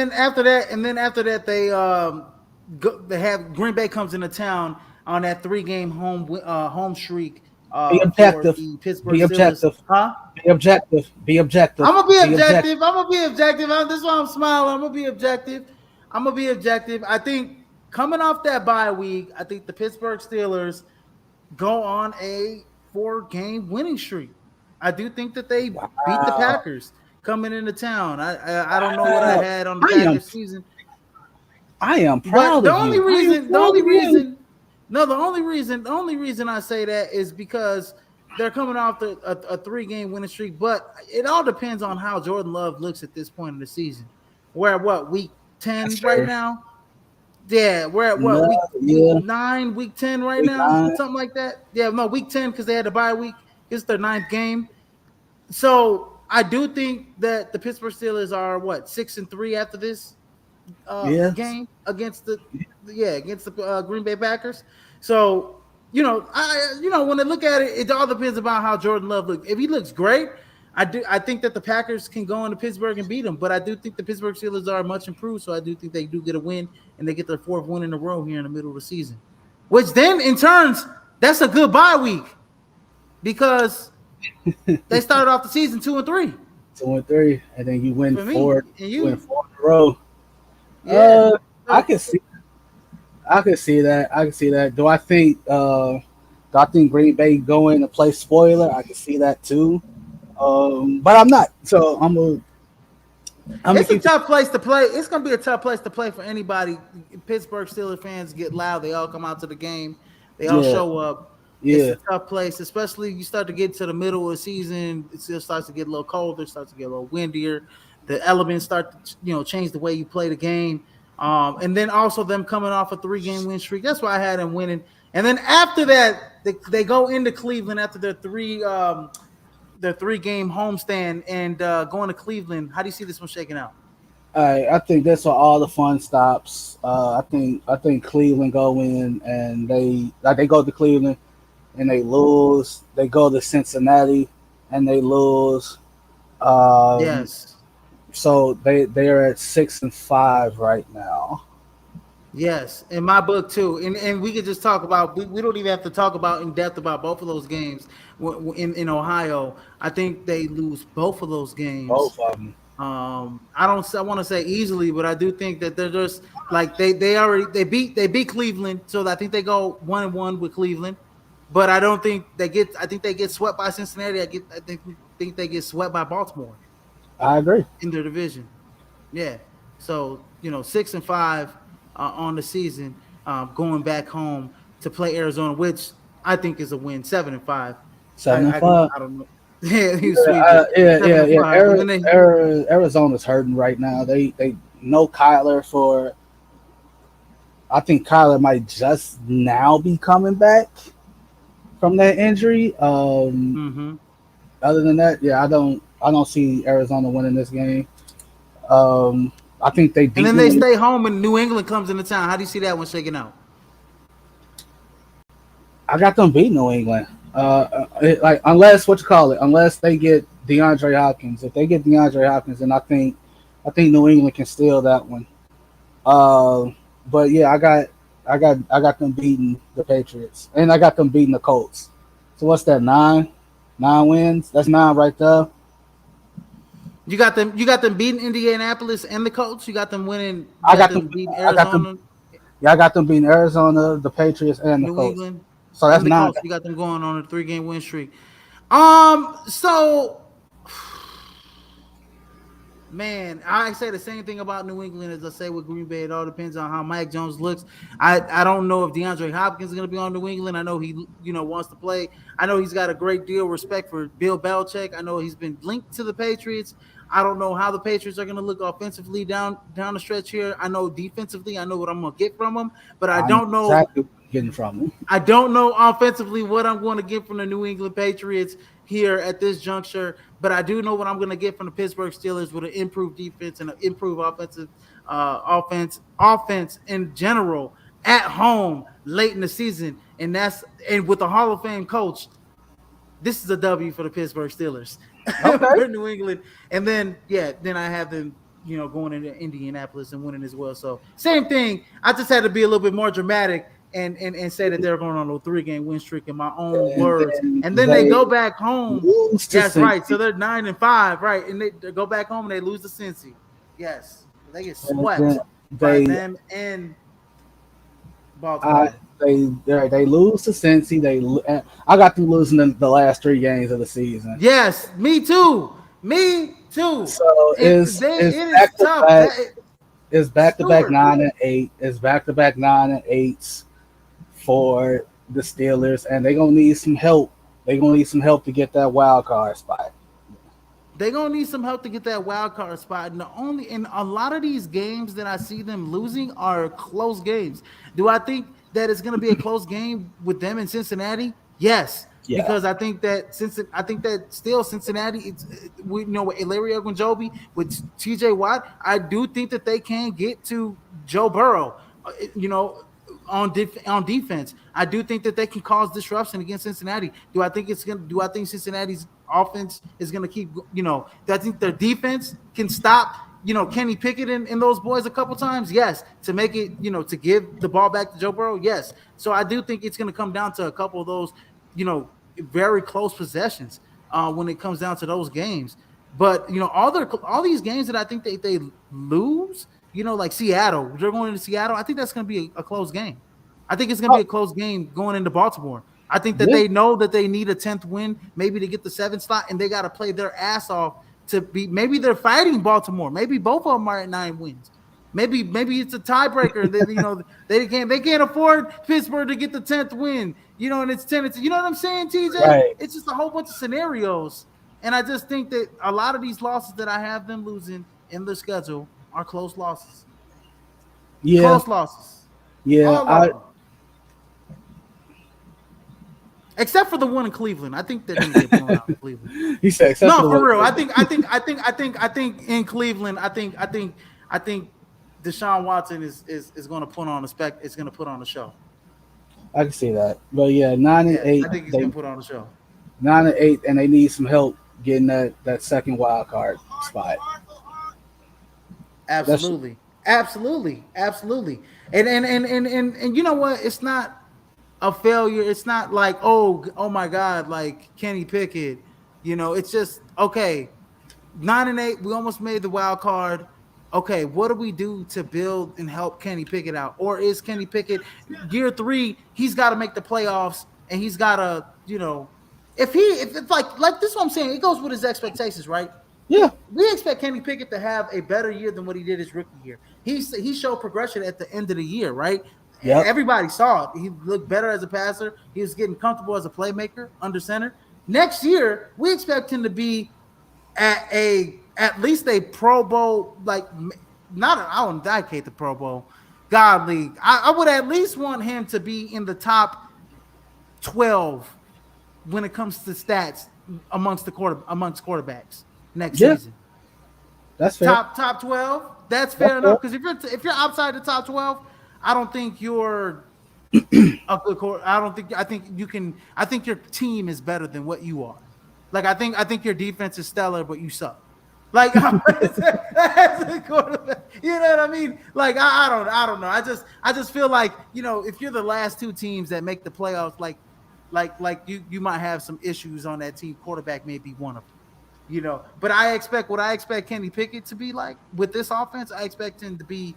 have Green Bay comes into town on that 3 game home streak Be for objective. the Pittsburgh Be Steelers. objective. Huh? Be objective. Be objective. I'm gonna be Be objective. objective. I'm gonna be objective. This is why I'm smiling. I'm gonna be objective. I'm gonna be objective. I think coming off that bye week, I think the Pittsburgh Steelers go on a 4 game winning streak. I do think that they beat the Wow. Packers coming into town. I don't know what I had on the I am Packers season, I am but proud the of only you. I am reason, the proud only of you. reason, no, the only reason I say that is because they're coming off a 3 game winning streak. But it all depends on how Jordan Love looks at this point in the season. We're at what, week 10 Yes, right sir. now? Yeah, we're at what, No, week yeah. 9, week 10 right Week now, 9. something like that. Yeah, no, week 10 because they had the bye week. It's their 9th game. So I do think that the Pittsburgh Steelers are what, 6-3 after this Yes. game against the Green Bay Packers. So when they look at it, it all depends about how Jordan Love looks. If he looks great, I think that the Packers can go into Pittsburgh and beat them. But I do think the Pittsburgh Steelers are much improved, so I do think they do get a win, and they get their 4th win in a row here in the middle of the season. Which then in turns, that's a good bye week because they started off the season 2-3. 2-3, and then you win For me, four. and You win you, 4 in a row. yeah. I So can see. I can see that. I can see that. Do I think Green Bay going to play spoiler? I can see that too. But I'm not. So I'm gonna it's a keep. tough place to play. It's gonna be a tough place to play for anybody. Pittsburgh Steelers fans get loud. They all come out to the game. They all Yeah. show up. It's Yeah. a tough place, especially you start to get to the middle of the season. It still starts to get a little colder. It starts to get a little windier. The elements start to change the way you play the game. And then also them coming off a 3 game win streak. That's why I had them winning. And then after that, they go into Cleveland after their 3 game homestand and going to Cleveland. How do you see this one shaking out? I think that's where all the fun stops. I think Cleveland go in and they go to Cleveland and they lose. They go to Cincinnati and they lose. Um, Yes. so they are at 6-5 right now. Yes, in my book too, and we could just talk about. We don't even have to talk about in depth about both of those games in Ohio. I think they lose both of those games. Both of them. I don't. I want to say easily, but I do think that they're just like they beat Cleveland, so I think they go 1-1 with Cleveland. But I don't think they get. I think they get swept by Cincinnati. I think they get swept by Baltimore I agree. in their division. Yeah. So 6-5 on the season, going back home to play Arizona, which I think is a win. 7-5. Seven and I five. don't know. Yeah, he was Yeah, sweet. yeah, Seven yeah, and yeah. five. And then Arizona's hurting right now. They know Kyler for. I think Kyler might just now be coming back from that injury. mm-hmm. Other than that, yeah, I don't see Arizona winning this game. I think they And beat then they New. stay home, and New England comes into town. How do you see that one shaking out? I got them beat New England. Like unless what you call it, unless they get DeAndre Hopkins. If they get DeAndre Hopkins, then I think New England can steal that one. But yeah, I got them beating the Patriots, and I got them beating the Colts. So what's that? 9 wins. That's 9 right there. You got them. You got them beating Indianapolis and the Colts. You got them winning. You I got got them. them beating I got them. Arizona, Yeah, I got them beating Arizona, the Patriots, and the New Colts. England, So that's and the nine. Colts. You got them going on a 3-game win streak. So man, I say the same thing about New England as I say with Green Bay. It all depends on how Mike Jones looks. I don't know if DeAndre Hopkins is going to be on New England. I know he wants to play. I know he's got a great deal of respect for Bill Belichick. I know he's been linked to the Patriots. I don't know how the Patriots are going to look offensively down the stretch here. I know defensively, I know what I'm going to get from them, but I I know don't know. exactly what you're getting from them. I don't know offensively what I'm going to get from the New England Patriots here at this juncture, but I do know what I'm going to get from the Pittsburgh Steelers with an improved defense and an improved offense in general at home late in the season, and with the Hall of Fame coach. This is a W for the Pittsburgh Steelers Okay. for New England, and then I have them going into Indianapolis and winning as well. So same thing. I just had to be a little bit more dramatic and say that they're going on a 3-game win streak in my own And words. then And then they they go back home. lose to Yes, right. Cincy. So they're 9-5, right? And they go back home and they lose to Cincy. Yes, they get And swept then by they them in Baltimore. they lose to Cincy. I got them losing the last 3 games of the season. Yes, me too. Me too. So It is back to tough. back. It's back to back Stewart. 9-8. It's back to back 9-8 for the Steelers, and they're gonna need some help. They're gonna need some help to get that wild card spot. They're gonna need some help to get that wild card spot. And a lot of these games that I see them losing are close games. Do I think that it's gonna be a close game with them in Cincinnati? Yes. Yeah. Because I think that still Cincinnati, with Larry Ogunjobi, with T.J. Watt, I do think that they can get to Joe Burrow. On defense, I do think that they can cause disruption against Cincinnati. Do I think Cincinnati's offense is gonna keep? Do I think their defense can stop? Kenny Pickett and those boys a couple times? Yes. To make it, to give the ball back to Joe Burrow? Yes. So I do think it's going to come down to a couple of those, very close possessions when it comes down to those games. But, all these games that I think they lose, like Seattle, they're going into Seattle. I think that's going to be a close game. I think it's going to be a close game going into Baltimore. I think that they know that they need a 10th win, maybe to get the 7th slot, and they got to play their ass off to be. Maybe they're fighting Baltimore. Maybe both of them are at 9 wins. Maybe it's a tiebreaker. They can't afford Pittsburgh to get the 10th win. And it's 10. You know what I'm saying, TJ? Right. It's just a whole bunch of scenarios, and I just think that a lot of these losses that I have them losing in the schedule are close losses. Yeah. Close losses. Yeah. Except for the one in Cleveland, I think they're going to get blown out in Cleveland. He said, "No, for real. I think in Cleveland, I think Deshaun Watson is going to put on a spec. It's going to put on a show. I can see that, but 9-8. I think he's going to put on a show. 9-8, and they need some help getting that second wild card spot. Absolutely. And you know what? It's not a failure. It's not like oh my God, like Kenny Pickett. It's just okay. 9-8, we almost made the wild card. Okay, what do we do to build and help Kenny Pickett out? Or is Kenny Pickett year 3? He's got to make the playoffs, and he's got to, if it's like this is what I'm saying. It goes with his expectations, right? Yeah, we expect Kenny Pickett to have a better year than what he did his rookie year. He showed progression at the end of the year, right? Yeah. Everybody saw it. He looked better as a passer. He was getting comfortable as a playmaker under center. Next year, we expect him to be at least a Pro Bowl, like I wouldn't dedicate the Pro Bowl, God league. I would at least want him to be in the top 12 when it comes to stats amongst quarterbacks next season. That's fair. Top 12. That's fair enough. Because if you're outside the top 12, I don't think you're a good core. I think your team is better than what you are. Like I think your defense is stellar, but you suck. Like as a quarterback, you know what I mean? Like I don't know. I just feel like if you're the last 2 teams that make the playoffs, like you might have some issues on that team. Quarterback may be one of them. But I expect Kenny Pickett to be like with this offense. I expect him to be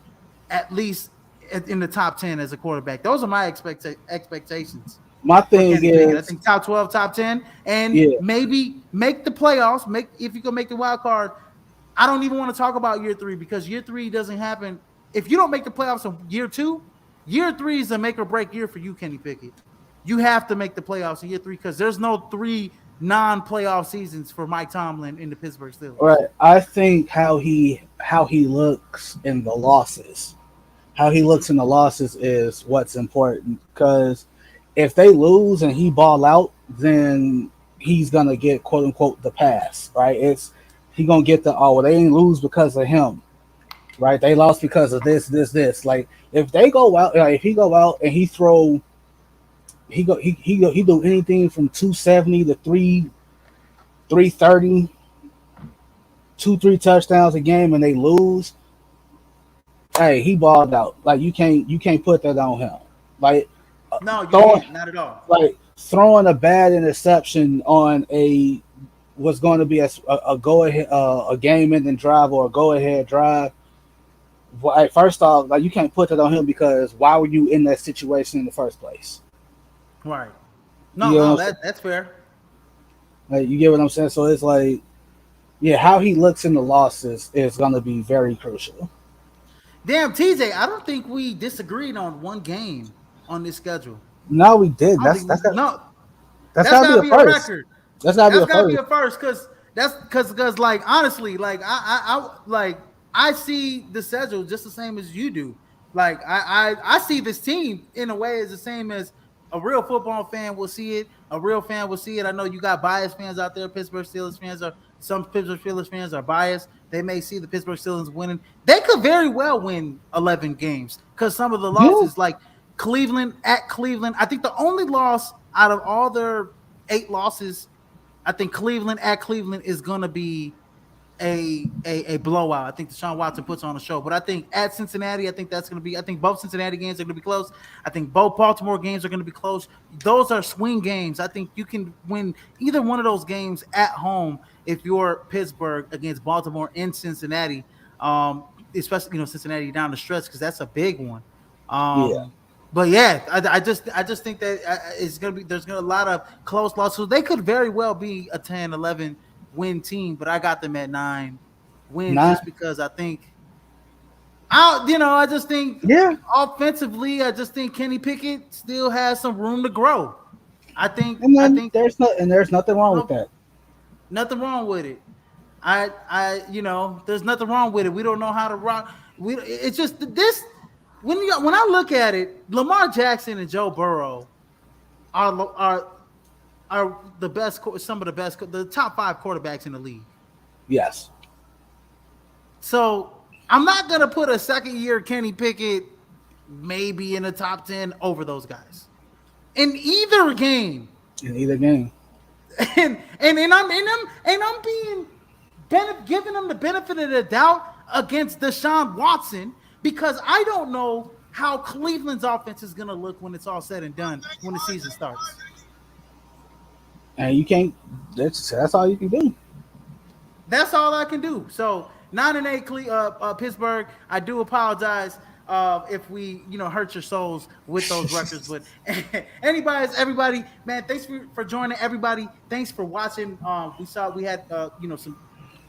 at least in the top 10 as a quarterback. Those are my expectations My for thing Kenny Pickett. I is, think top 12, top 10, and yeah, maybe make the playoffs. If you can make the wild card. I don't even want to talk about year 3 because year 3 doesn't happen. If you don't make the playoffs in year 3 is a make or break year for you, Kenny Pickett. You have to make the playoffs in year 3 because there's no 3 non-playoff seasons for Mike Tomlin in the Pittsburgh Steelers. right. I think how he looks in the losses. How he looks in the losses is what's important, because if they lose and he ball out, then he's gonna get quote unquote the pass, right? He gonna get the, oh, well, they didn't lose because of him, right? They lost because of this. Like if they go out, like if he go out and he do anything from 270 to 330, 2-3 touchdowns a game, and they lose. Hey, he balled out. Like you can't put that on him. Like no, you can't, not at all. Like throwing a bad interception on what's going to be a go ahead a game ending drive or a go ahead drive. Like, first off, like you can't put that on him because why were you in that situation in the first place? Right. No, that's fair. Like, you get what I'm saying? So it's like, yeah, how he looks in the losses is going to be very crucial. Damn, TJ, I don't think we disagreed on one game on this schedule. No, we did. That's gotta be a record. That's gotta be a first because like honestly, like I see the schedule just the same as you do. Like I see this team in a way as the same as a real football fan will see it. A real fan will see it. I know you got biased fans out there. Pittsburgh Steelers fans some Pittsburgh Steelers fans are biased. They may see the Pittsburgh Steelers winning. They could very well win 11 games because some of the losses, like Cleveland at Cleveland, I think the only loss out of all their 8 losses, I think Cleveland at Cleveland is going to be a blowout. I think Deshaun Watson puts on a show. But I think at Cincinnati, I think both Cincinnati games are going to be close. I think both Baltimore games are going to be close. Those are swing games. I think you can win either one of those games at home if you're Pittsburgh against Baltimore in Cincinnati, especially Cincinnati down the stretch because that's a big one. But yeah, I just think that there's gonna be a lot of close losses. They could very well be a 10-11 win team, but I got them at 9 wins just because I think offensively, I just think Kenny Pickett still has some room to grow. I think there's nothing wrong with that. Nothing wrong with it. There's nothing wrong with it. We don't know how to rock. It's just this. When I look at it, Lamar Jackson and Joe Burrow are the best, some of the best, the top 5 quarterbacks in the league. Yes. So I'm not gonna put a second-year Kenny Pickett maybe in the top 10 over those guys in either game. And I'm giving them the benefit of the doubt against Deshaun Watson. Because I don't know how Cleveland's offense is going to look when it's all said and done when the season starts. And you can't. That's all you can do. That's all I can do. So 9-8 Pittsburgh. I do apologize if we hurt your souls with those records. But everybody, man, thanks for joining. Everybody, thanks for watching. We had some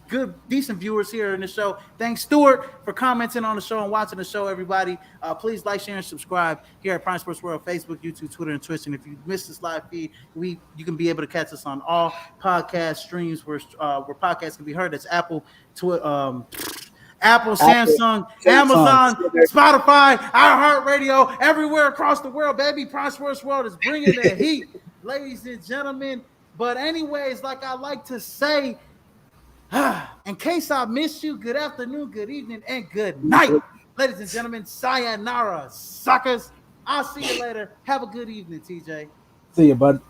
good, decent viewers here in the show. Thanks, Stuart, for commenting on the show and watching the show, everybody. Please like, share, and subscribe here at Prime Sports World, Facebook, YouTube, Twitter, and Twitch. And if you missed this live feed, you can be able to catch us on all podcast streams where podcasts can be heard. That's Apple, Samsung, Amazon, Spotify, iHeartRadio, everywhere across the world, baby. Prime Sports World is bringing the heat, ladies and gentlemen. But anyways, like I like to say, in case I missed you, good afternoon, good evening, and good night. Ladies and gentlemen, sayonara, suckers. I'll see you later. Have a good evening, TJ. See you, bud.